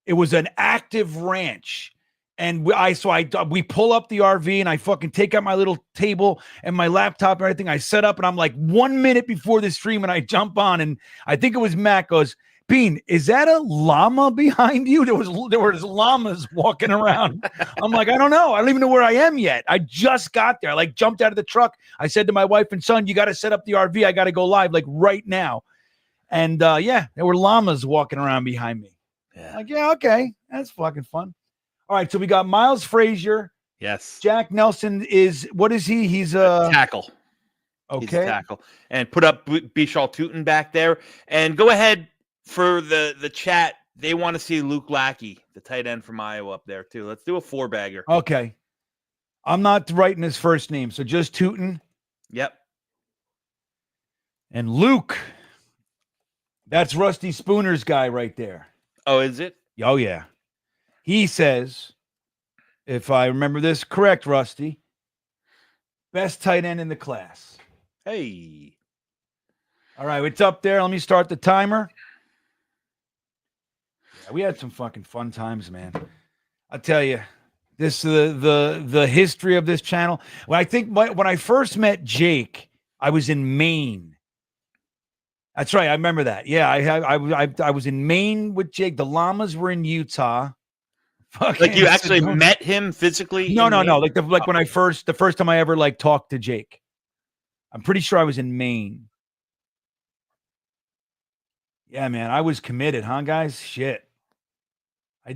it was an active ranch. And we pull up the RV and I fucking take out my little table and my laptop and everything. I set up and I'm 1 minute before the stream and I jump on and I think it was Matt goes, Bean, is that a llama behind you? There was llamas walking around. I'm like, I don't know. I don't even know where I am yet. I just got there. I jumped out of the truck. I said to my wife and son, you got to set up the RV. I got to go live right now. And there were llamas walking around behind me. Yeah. Yeah, okay. That's fucking fun. All right, so we got Miles Frazier. Yes. Jack Nelson what is he? He's a tackle. Okay. He's a tackle. And put up Bishal Tootin back there. And go ahead for the chat. They want to see Luke Lackey, the tight end from Iowa, up there too. Let's do a 4-bagger. Okay. I'm not writing his first name, so just Tootin. Yep. And Luke. That's Rusty Spooner's guy right there. Oh, is it? Oh, yeah. He says, if I remember this correct, Rusty, best tight end in the class. Hey. All right, it's up there. Let me start the timer. Yeah, we had some fucking fun times, man. I'll tell you, this the history of this channel. When I first met Jake, I was in Maine. That's right, I remember that. Yeah, I was in Maine with Jake. The llamas were in Utah. Like you actually met him physically? No. Like when the first time I ever like talked to Jake. I'm pretty sure I was in Maine. Yeah, man, I was committed, huh, guys? Shit. I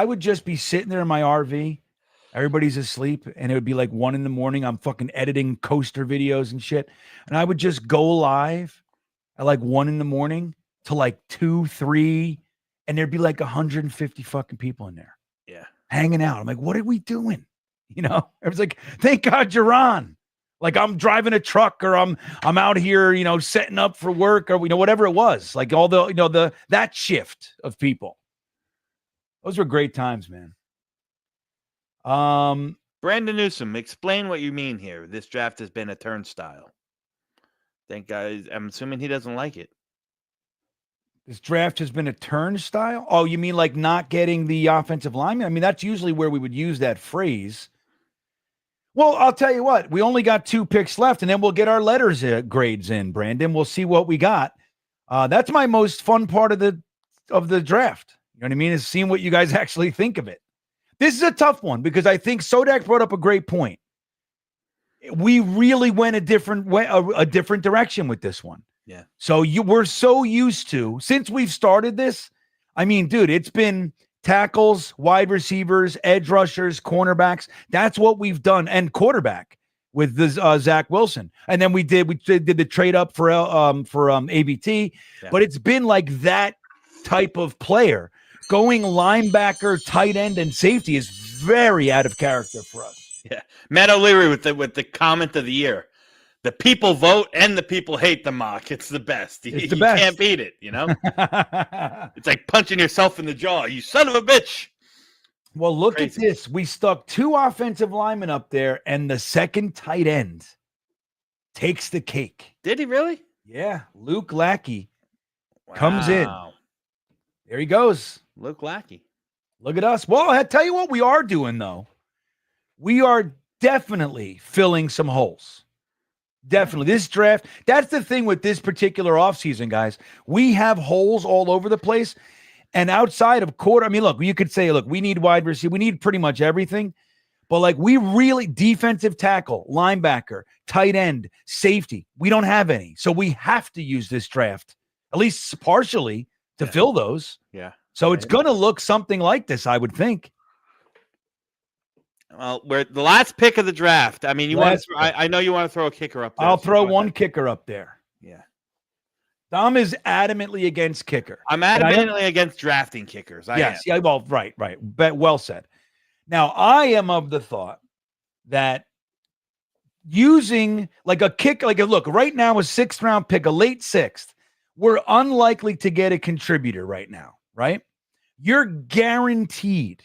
would just be sitting there in my RV. Everybody's asleep, and it would be like 1 a.m. I'm fucking editing coaster videos and shit. And I would just go live at like 1 a.m. to like 2, 3, and there'd be like 150 fucking people in there. Yeah. Hanging out. I'm like, what are we doing? You know, I was like, thank God you're on. Like I'm driving a truck or I'm out here, you know, setting up for work or, you know, whatever it was, like all the, you know, that shift of people. Those were great times, man. Brandon Newsom, explain what you mean here. This draft has been a turnstile. Thank God. I'm assuming he doesn't like it. This draft has been a turnstile. Oh, you mean like not getting the offensive lineman? I mean, that's usually where we would use that phrase. Well, I'll tell you what, we only got 2 picks left, and then we'll get our letters grades in, Brandon. We'll see what we got. That's my most fun part of the draft. You know what I mean? Is seeing what you guys actually think of it. This is a tough one because I think Sodak brought up a great point. We really went a different way, a different direction with this one. Yeah. So we're so used to, since we've started this, I mean, dude, it's been tackles, wide receivers, edge rushers, cornerbacks. That's what we've done, and quarterback with the Zach Wilson. And then we did the trade up for ABT, but it's been like that type of player. Going linebacker, tight end, and safety is very out of character for us. Yeah, Matt O'Leary with the comment of the year. The people vote and the people hate the mock. It's the best. It's the best. You can't beat it, you know? It's like punching yourself in the jaw. You son of a bitch. Well, look at this. We stuck 2 offensive linemen up there, and the second tight end takes the cake. Did he really? Yeah. Luke Lackey comes in. There he goes. Luke Lackey. Look at us. Well, I tell you what we are doing, though. We are definitely filling some holes. Definitely. This draft, that's the thing with this particular offseason, guys. We have holes all over the place. And outside of quarter, I mean, look, you could say, look, we need wide receiver. We need pretty much everything. But like we really, defensive tackle, linebacker, tight end, safety, we don't have any. So we have to use this draft, at least partially, to fill those. Yeah. So it's going to look something like this, I would think. Well, we're the last pick of the draft. I mean, I know you want to throw a kicker up there. I'll throw one kicker up there. Yeah. Dom is adamantly against kicker. I'm adamantly against drafting kickers. Yes. Yeah. Well, right. Well said. Now, I am of the thought that using like a kick, look, right now, a 6th round pick, a late 6th, we're unlikely to get a contributor right now, right? You're guaranteed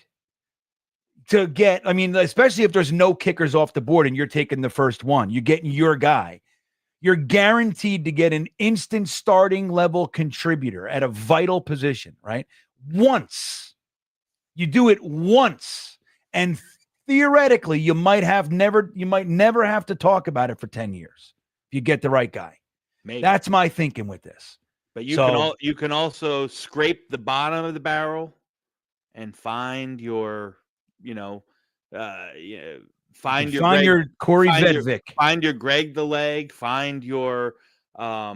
to get, I mean, especially if there's no kickers off the board and you're taking the first one, you're getting your guy. You're guaranteed to get an instant starting level contributor at a vital position, right? Once. You do it once, and theoretically, you might never have to talk about it for 10 years if you get the right guy. Maybe. That's my thinking with this. But you can also scrape the bottom of the barrel and find your, find your Corey Vedvik, find your Greg the Leg, find your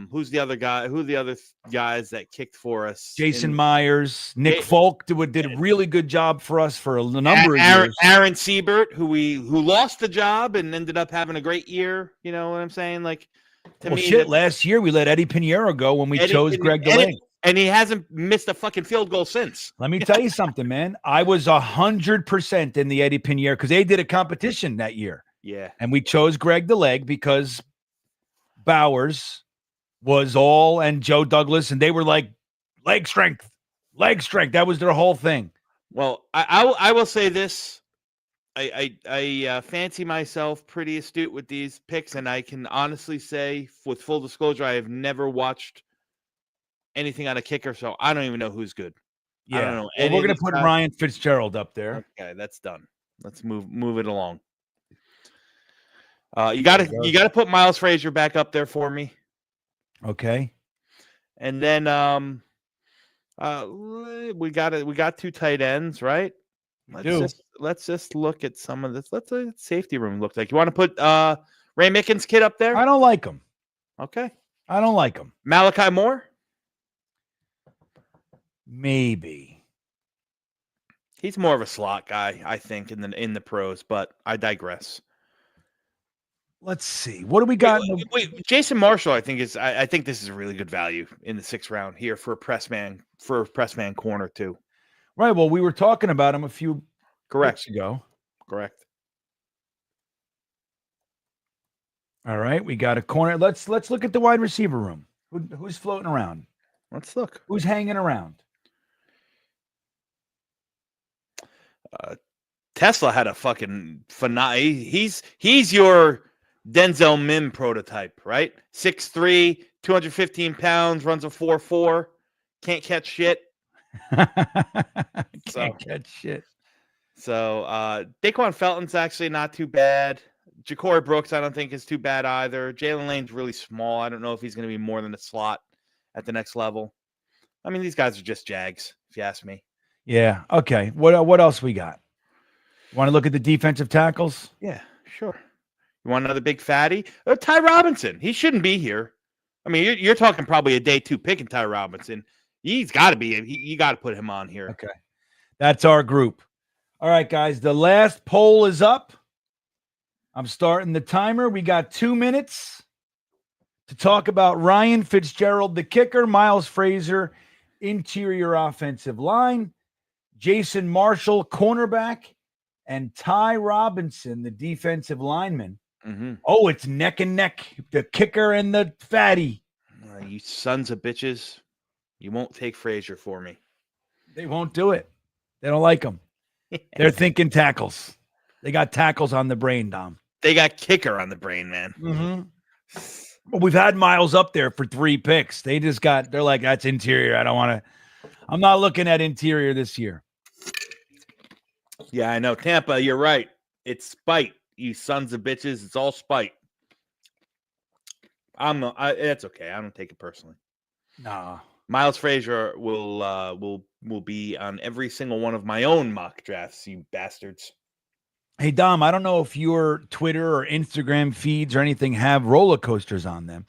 who's the other guy? Who are the other guys that kicked for us? Jason Myers, Nick Folk did a really good job for us for a number of years. Aaron Siebert, who lost the job and ended up having a great year. You know what I'm saying? Like, last year we let Eddie Pinheiro go when we chose Greg DeLay. And he hasn't missed a fucking field goal since. Let me tell you something, man. I was 100% in the Eddie Pinheiro because they did a competition that year. Yeah. And we chose Greg DeLeg because Bowers was all, and Joe Douglas, and they were like, leg strength. That was their whole thing. Well, I will say this. I fancy myself pretty astute with these picks, and I can honestly say, with full disclosure, I have never watched anything on a kicker, so I don't even know who's good. I don't know. Well, we're going to put Ryan Fitzgerald up there. Okay, that's done. Let's move it along. You gotta put Miles Frazier back up there for me. Okay. And then we got 2 tight ends, right? Let's just look at some of this. Let's safety room look like. You want to put Ray Mickens' kid up there? I don't like him. Okay. I don't like him. Malachi Moore? Maybe. He's more of a slot guy, I think, in the pros, but I digress. Let's see. What do we got? Wait, Jason Marshall, I think this is a really good value in the 6th round here for a press man corner too. Right. Well, we were talking about him a few weeks ago. Correct. All right, we got a corner. Let's look at the wide receiver room. Who's floating around? Let's look. Who's hanging around? Tesla had a fucking phenomenal. He's your Denzel Mim prototype, right? 6'3", 215 pounds, runs a 4.4, can't catch shit. Can't catch shit. So Daquan Felton's actually not too bad. Ja'Cory Brooks, I don't think is too bad either. Jalen Lane's really small. I don't know if he's going to be more than a slot at the next level. I mean, these guys are just Jags, if you ask me. Yeah. Okay. What else we got? Want to look at the defensive tackles? Yeah, sure. You want another big fatty? Ty Robinson. He shouldn't be here. I mean, you're talking probably a day 2 pick in Ty Robinson. He's got to be. You got to put him on here. Okay. That's our group. All right, guys. The last poll is up. I'm starting the timer. We got 2 minutes to talk about Ryan Fitzgerald, the kicker, Miles Frazier, interior offensive line, Jason Marshall, cornerback, and Ty Robinson, the defensive lineman. Mm-hmm. Oh, it's neck and neck, the kicker and the fatty. You sons of bitches. You won't take Frazier for me. They won't do it. They don't like him. They're thinking tackles. They got tackles on the brain, Dom. They got kicker on the brain, man. Mm-hmm. Well, we've had Miles up there for 3 picks. They're like, that's interior. I'm not looking at interior this year. Yeah, I know. Tampa, you're right. It's spite, you sons of bitches. It's all spite. That's okay. I don't take it personally. Nah. Miles Frazier will be on every single one of my own mock drafts, you bastards. Hey, Dom, I don't know if your Twitter or Instagram feeds or anything have roller coasters on them,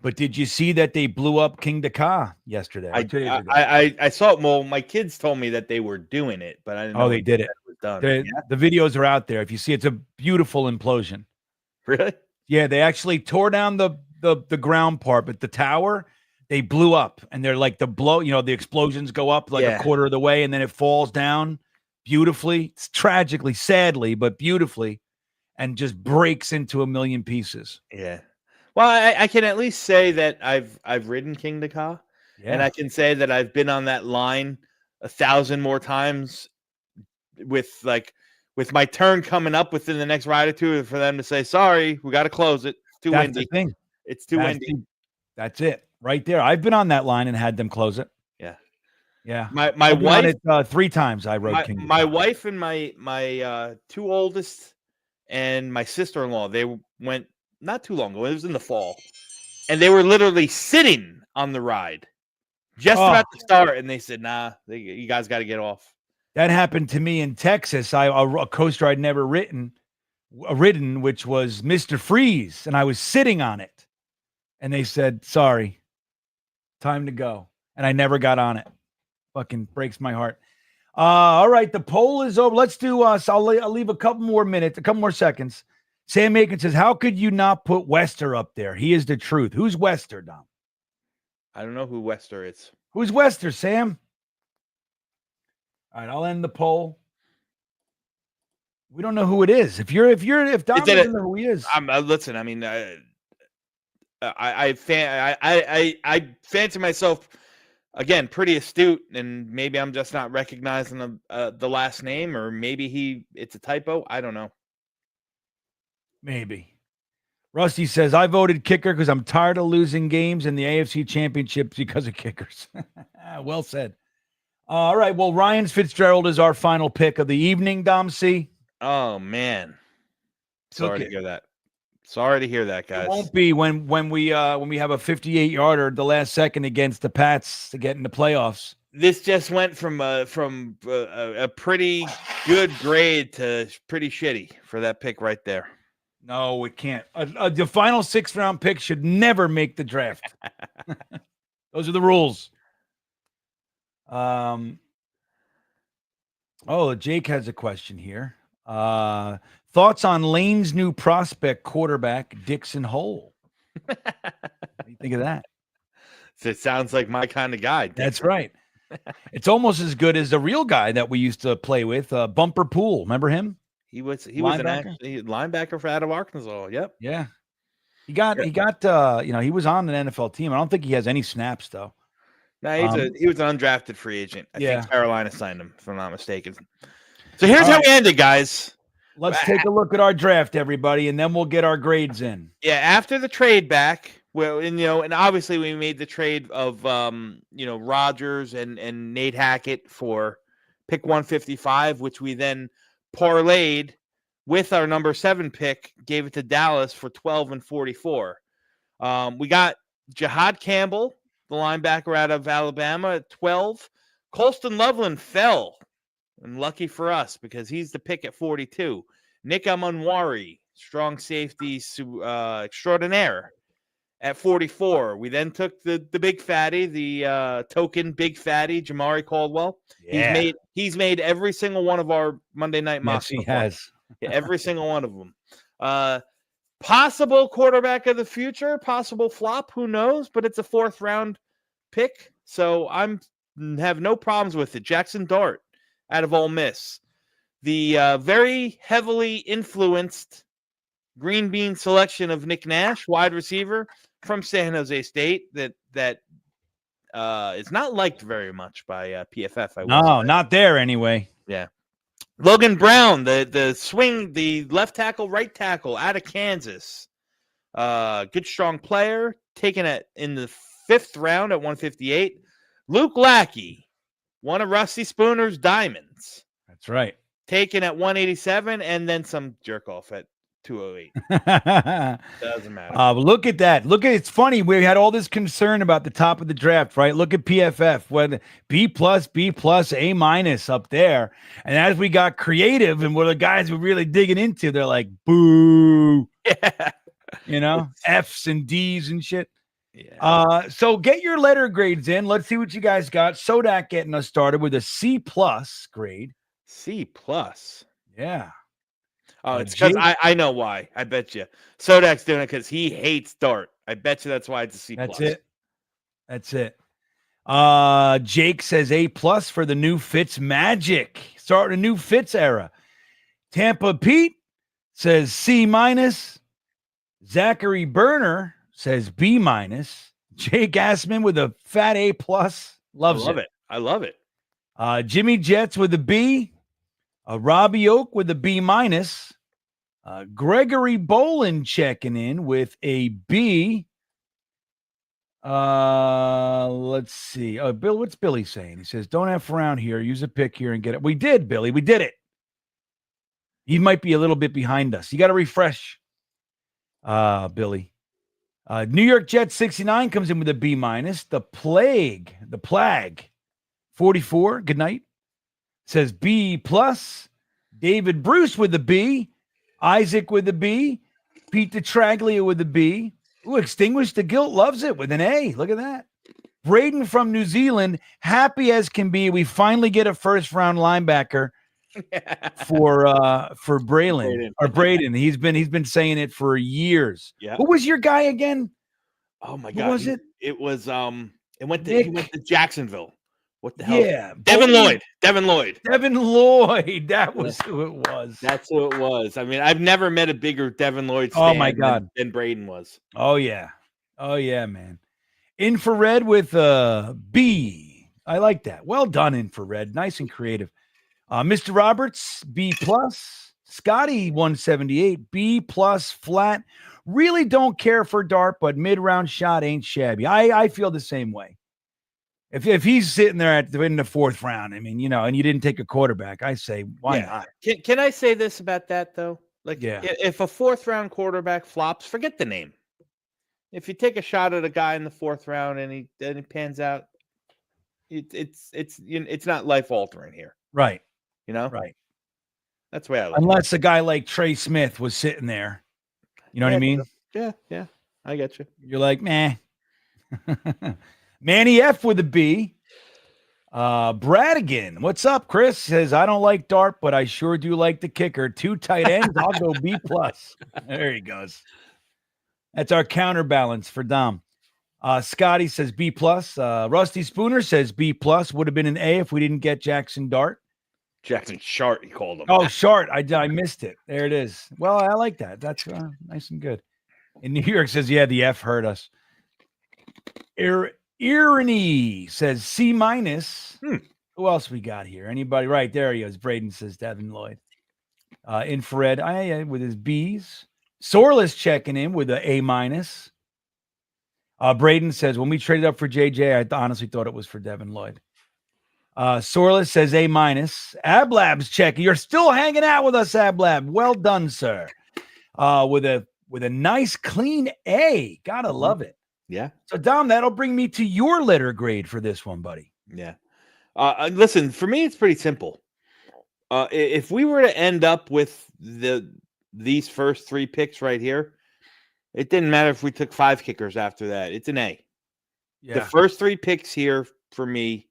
but did you see that they blew up King Dakar yesterday? I saw it. Well, my kids told me that they were doing it, but I didn't know. Oh, they did it. Was done. The videos are out there. If you see, it's a beautiful implosion. Really? Yeah, they actually tore down the ground part, but the tower, they blew up, and they're like the explosions go up like a quarter of the way, and then it falls down beautifully. It's tragically, sadly, but beautifully, and just breaks into a million pieces. Yeah. Well, I can at least say that I've ridden King Dakar, and I can say that I've been on that line 1,000 more times with my turn coming up within the next ride or two for them to say, sorry, we got to close it. It's too windy. The thing. It's too windy. That's it right there. I've been on that line and had them close it. Yeah. Yeah. My wife, 3 times I rode King Dakar. My wife and my 2 oldest and my sister-in-law, they went not too long ago. It was in the fall. And they were literally sitting on the ride just about to start. And they said, nah, you guys got to get off. That happened to me in Texas. A coaster I'd never ridden, which was Mr. Freeze. And I was sitting on it. And they said, sorry, time to go. And I never got on it. Fucking breaks my heart. All right, the poll is over. Let's do I'll leave a couple more seconds. Sam Aiken says, how could you not put Wester up there? He is the truth. Who's Wester, Dom? I don't know who Wester is. Who's Wester, Sam? All right, I'll end the poll. We don't know who it is. If Dom doesn't know who he is. Listen, I mean, I fancy myself again, pretty astute, and maybe I'm just not recognizing the last name, or maybe it's a typo. I don't know. Maybe. Rusty says, I voted kicker because I'm tired of losing games in the AFC championships because of kickers. Well said. All right. Well, Ryan Fitzgerald is our final pick of the evening, Dom C. Oh, man. Sorry to hear that. Guys. It won't be when we have a 58-yarder at the last second against the Pats to get in the playoffs. This just went from a pretty good grade to pretty shitty for that pick right there. No, it can't. The final 6th-round pick should never make the draft. Those are the rules. Jake has a question here. Thoughts on Lane's new prospect quarterback, Dixon Hole? What do you think of that? It sounds like my kind of guy. That's right. It's almost as good as the real guy that we used to play with, Bumper Pool. Remember him? He was an linebacker for out of Arkansas. Yep. Yeah. He was on an NFL team. I don't think he has any snaps though. No, he was an undrafted free agent. I think Carolina signed him, if I'm not mistaken. So here's how we ended, guys. Let's take a look at our draft, everybody, and then we'll get our grades in. Yeah, after the trade back, and obviously we made the trade of Rodgers and Nate Hackett for pick 155, which we then parlayed with our number 7 pick, gave it to Dallas for 12 and 44. We got Jihad Campbell, the linebacker out of Alabama, at 12. Colston Loveland fell, and lucky for us because he's the pick at 42. Nick Amonwari, strong safety extraordinaire, at 44. We then took the big fatty, the token big fatty, Jamari Caldwell. Yeah. He's made every single one of our Monday night mocks. Yes, he has. Every single one of them. Possible quarterback of the future, possible flop, who knows? But it's a 4th round pick, so have no problems with it. Jackson Dart out of Ole Miss, the very heavily influenced GreenBean selection of Nick Nash, wide receiver from San Jose State, that is not liked very much by PFF. No, not there anyway. Yeah. Logan Brown, the left tackle, right tackle out of Kansas. Good, strong player, taken in the 5th round at 158. Luke Lackey, one of Rusty Spooner's diamonds. That's right. Taken at 187, and then some jerk off at 208. Doesn't matter. Look at that. It's funny. We had all this concern about the top of the draft, right? Look at PFF. When B+, A- up there. And as we got creative and what the guys were really digging into, they're like, boo. Yeah. F's and D's and shit. Yeah. So get your letter grades in. Let's see what you guys got. Sodak getting us started with a C+ grade. C+. Yeah. Oh, it's because I know why. I bet you. Sodak's doing it because he hates Dart. I bet you that's why it's a C+. That's it. Jake says A+ for the new Fitz magic. Starting a new Fitz era. Tampa Pete says C-. Zachary Burner says B-. Jake Assman with a fat A+. Loves it. I love it. Jimmy Jets with a B. Robbie Oak with a B-. Gregory Bolin checking in with a B. Let's see. Bill, what's Billy saying? He says, don't F around here. Use a pick here and get it. We did, Billy. We did it. He might be a little bit behind us. You got to refresh, Billy. New York Jets 69 comes in with a B-. The Plague, 44. Good night. Says B+. David Bruce with a B. Isaac with a B. Pete DeTraglia with a B. Ooh, Extinguish the Guilt loves it with an A. Look at that. Braden from New Zealand, happy as can be. We finally get a 1st-round linebacker for Braden. He's been saying it for years. Yeah. Who was your guy again? Oh my God. Who was it? It was he went to Jacksonville. What the hell? Yeah. Devin Lloyd. That was who it was. That's who it was. I mean, I've never met a bigger Devin Lloyd fan my God. than Braden was. Oh, yeah. Oh, yeah, man. Infrared with B. I like that. Well done, Infrared. Nice and creative. Mr. Roberts, B plus. Scotty 178, B plus flat. Really don't care for dart, but mid-round shot ain't shabby. I feel the same way. If he's sitting there in the fourth round, I mean, you know, and you didn't take a quarterback, I say, why not? Can I say this about that, though? Like, Yeah. if a fourth-round quarterback flops, forget the name. If you take a shot at a guy in the fourth round and he pans out, it's not life-altering here. Right. You know? Right. That's the way I look. Unless a guy like Trey Smith was sitting there. You know what I mean? Yeah. I get you. You're like, meh. Manny F with a B. Bradigan, what's up? Chris says, I don't like dart, but I sure do like the kicker. 2 tight ends. I'll go B plus. There he goes. That's our counterbalance for Dom. Scotty says B plus. Rusty Spooner says B plus. Would have been an A if we didn't get Jackson Dart. Jackson Shart, he called him. Oh, Shart. I missed it. There it is. Well, I like that. That's nice and good. In New York says, yeah, the F hurt us. Irony says C minus. Who else we got here? Anybody? Right, there he is. Braden says Devin Lloyd. Infrared with his B's. Sorless checking in with a A minus. Braden says, when we traded up for JJ, I honestly thought it was for Devin Lloyd. Sorless says A minus. Ablab's checking. You're still hanging out with us, Ablab. Well done, sir. With a nice clean A. Gotta love it. Yeah. So, Dom, that'll bring me to your letter grade for this one, buddy. Yeah. Listen, for me, it's pretty simple. If we were to end up with these first 3 picks right here, it didn't matter if we took 5 kickers after that. It's an A. Yeah. The first 3 picks here for me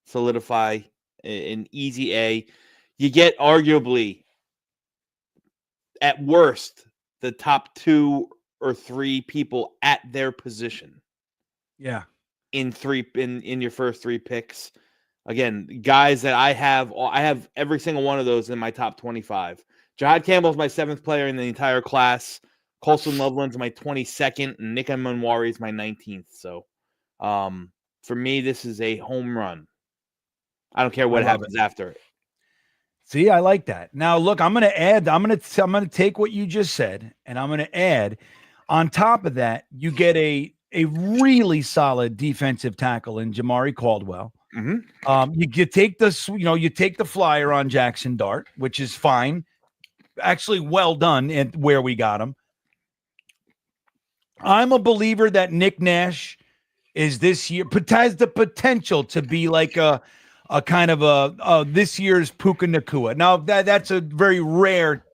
solidify an easy A. You get arguably, at worst, the top 2 or 3 people at their position. Yeah. In your first 3 picks. Again, guys that I have every single one of those in my top 25. Jahad Campbell's my 7th player in the entire class. Colson Loveland's my 22nd, and Nick Manwari is my 19th. So, for me, this is a home run. I don't care what happens after it. See, I like that. Now, look, I'm going to add. I'm going to take what you just said, and I'm going to add. On top of that, you get a really solid defensive tackle in Jamari Caldwell. Mm-hmm. You take the flyer on Jackson Dart, which is fine. Actually, well done and where we got him. I'm a believer that Nick Nash is this year has the potential to be like a kind of a this year's Puka Nacua. Now that's a very rare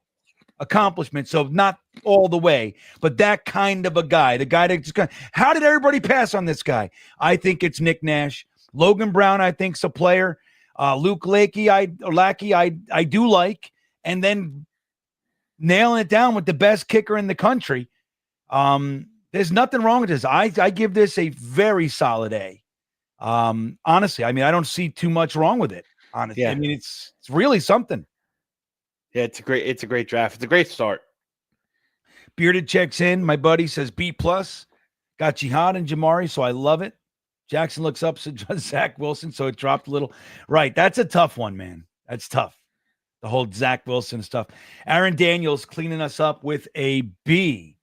accomplishment, so not all the way, but that kind of a guy, the guy that's going. How did everybody pass on this guy? I think it's Nick Nash. Logan Brown, I think, is a player. Luke Lackey, I do like, and then nailing it down with the best kicker in the country. There's nothing wrong with this. I give this a very solid A. Honestly, I mean, I don't see too much wrong with it. Honestly, yeah. I mean, it's really something. Yeah, it's a great draft. It's a great start. Bearded checks in. My buddy says B plus. Got Jihad and Jamari, so I love it. Jackson looks up to Zach Wilson, so it dropped a little. Right, that's a tough one, man. That's tough. The whole Zach Wilson stuff. Aaron Daniels cleaning us up with a B.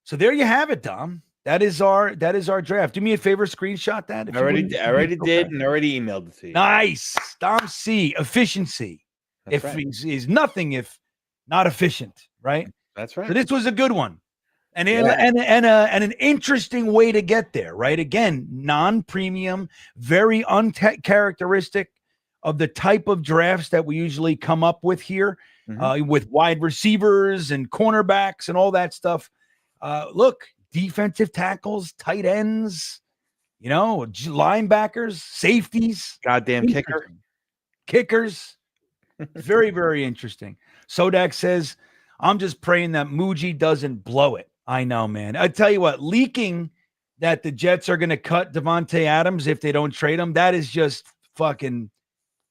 So there you have it, Dom. That is our draft. Do me a favor, screenshot that. I already did, and already emailed it to you. Nice, Dom C. Efficiency. That's if right. He's nothing if not efficient, right? That's right. So this was a good one, and an interesting way to get there, right? Again, non-premium, very uncharacteristic of the type of drafts that we usually come up with here, with wide receivers and cornerbacks and all that stuff. Look, defensive tackles, tight ends, linebackers, safeties, goddamn kickers. Very, very interesting. Sodak says, I'm just praying that Muji doesn't blow it. I know, man. I tell you what, leaking that the Jets are going to cut Devontae Adams if they don't trade him, that is just fucking,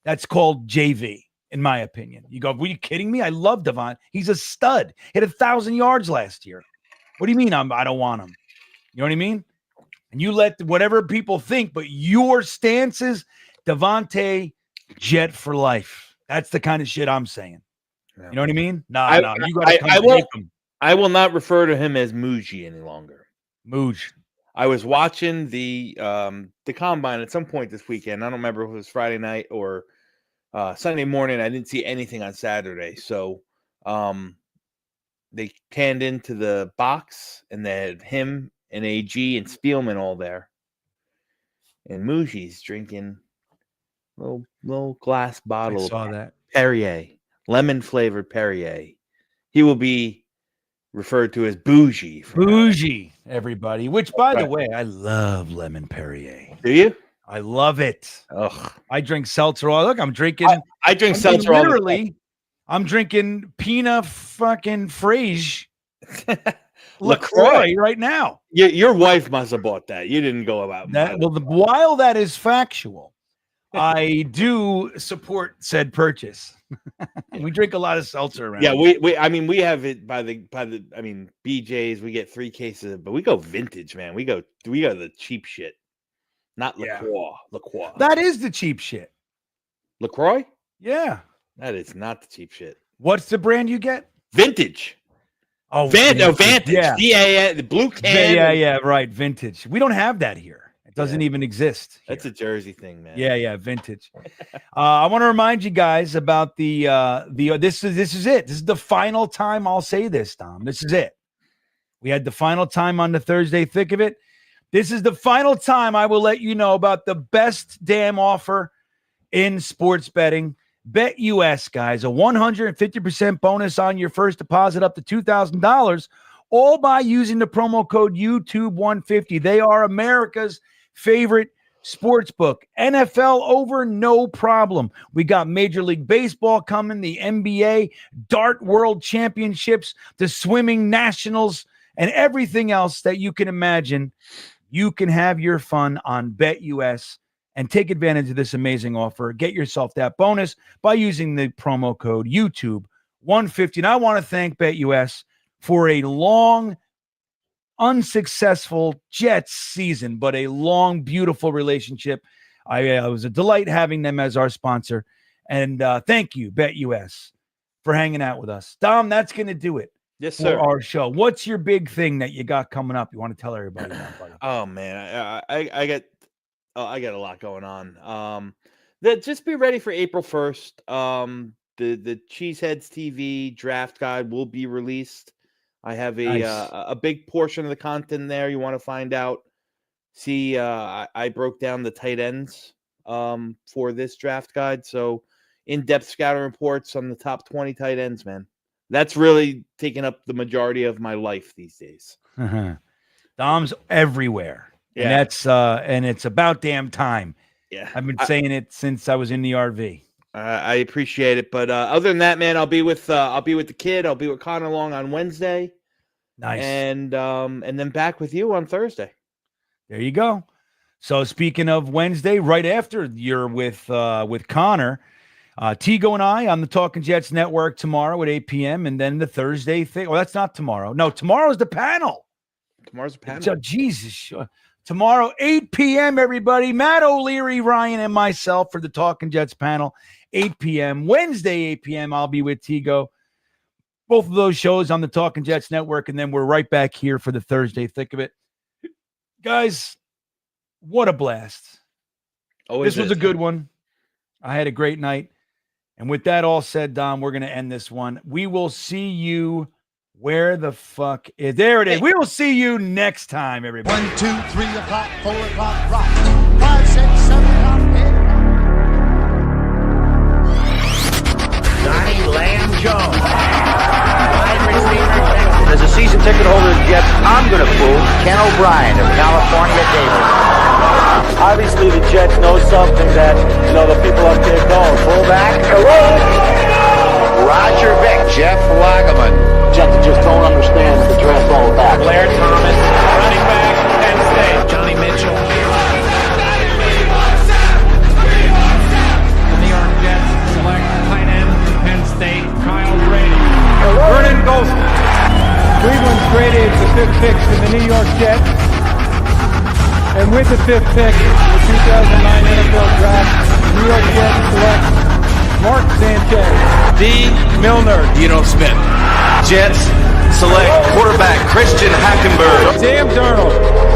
that's called JV, in my opinion. You go, were you kidding me? I love Devon. He's a stud. Hit 1,000 yards last year. What do you mean I don't want him? You know what I mean? and you let whatever people think, but your stance is DeVanте, Jet for life. That's the kind of shit I'm saying. You know what I mean? No, you got to come with him. I will not refer to him as Muji any longer. Mooj. I was watching the combine at some point this weekend. I don't remember if it was Friday night or Sunday morning. I didn't see anything on Saturday. So they canned into the box, and they had him and AG and Spielman all there. And Muji's drinking little glass bottle of Perrier, lemon-flavored Perrier. He will be referred to as bougie. Bougie, everybody. Which, by the way, I love lemon Perrier. Do you? I love it. Ugh. I drink seltzer. Look, I'm drinking. I drink seltzer all the time. I'm drinking Pinot fucking Frage LaCroix right now. Your wife must have bought that. You didn't go about that. Well, while that is factual, I do support said purchase. We drink a lot of seltzer around. Yeah, we have it by the BJ's. We get 3 cases, but we go vintage, man. We go the cheap shit, not LaCroix. LaCroix. That is the cheap shit. LaCroix? Yeah, that is not the cheap shit. What's the brand you get? Vintage. Oh, Vantage. Yeah, the blue can. Yeah, right. Vintage. We don't have that here. It doesn't even exist here. That's a Jersey thing, man. Yeah, vintage. I want to remind you guys about the this is it. This is the final time I'll say this, Tom. This is it. We had the final time on the Thursday thick of it. This is the final time I will let you know about the best damn offer in sports betting. Bet US, guys, a 150% bonus on your first deposit up to $2,000, all by using the promo code YouTube150. They are America's favorite sports book. NFL over, no problem. We got Major League Baseball coming, the NBA, Dart World Championships, the swimming nationals, and everything else that you can imagine. You can have your fun on Bet US and take advantage of this amazing offer. Get yourself that bonus by using the promo code YouTube150. And I want to thank BetUS for a long, unsuccessful Jets season, but a long, beautiful relationship. It was a delight having them as our sponsor. And thank you, BetUS, for hanging out with us. Dom, that's going to do it. Yes, sir. For our show. What's your big thing that you got coming up? You want to tell everybody about, buddy? Oh man, I got a lot going on. Just be ready for April 1st. The Cheeseheads TV draft guide will be released. I have a big portion of the content there. You want to find out? See, I broke down the tight ends for this draft guide. So in-depth scouting reports on the top 20 tight ends, man. That's really taking up the majority of my life these days. Dom's everywhere. Yeah. And that's and it's about damn time. Yeah. I've been saying it since I was in the RV. I appreciate it. But other than that, man, I'll be with the kid. I'll be with Connor Long on Wednesday. Nice. And then back with you on Thursday. There you go. So speaking of Wednesday, right after you're with Connor, Tigo and I on the Talking Jets Network tomorrow at 8 p.m. And then the Thursday thing. Oh, that's not tomorrow. No, tomorrow's the panel. Tomorrow's the panel. So, Jesus. Tomorrow, 8 p.m., everybody. Matt O'Leary, Ryan, and myself for the Talking Jets panel, 8 p.m. Wednesday, 8 p.m., I'll be with Tigo. Both of those shows on the Talking Jets Network, and then we're right back here for the Thursday thick of it. Guys, what a blast. This was a good one. I had a great night. And with that all said, Dom, we're going to end this one. We will see you where the fuck is. There it is. We will see you next time, everybody. 1, 2, 3 o'clock, 4 o'clock, rock. 5, 6, 7 o'clock, 8 o'clock. Johnny Lamb Jones. As a season ticket holder of the Jets, I'm going to fool Ken O'Brien of California Davis. Obviously, the Jets know something that, the people up there don't. Fullback. Hello. Roger Vick. Jeff Lageman. Jets just don't understand the dress all back. Blair Thomas, running back, Penn State. Johnny Mitchell. The New York Jets select tight end from Penn State, Kyle Brady. Vernon Golson. Cleveland traded the 5th pick to the New York Jets. And with the 5th pick in the 2009 NFL Draft, New York Jets select Mark Sanchez. D. Milner, Smith. Jets select quarterback Christian Hackenberg. Sam Darnold.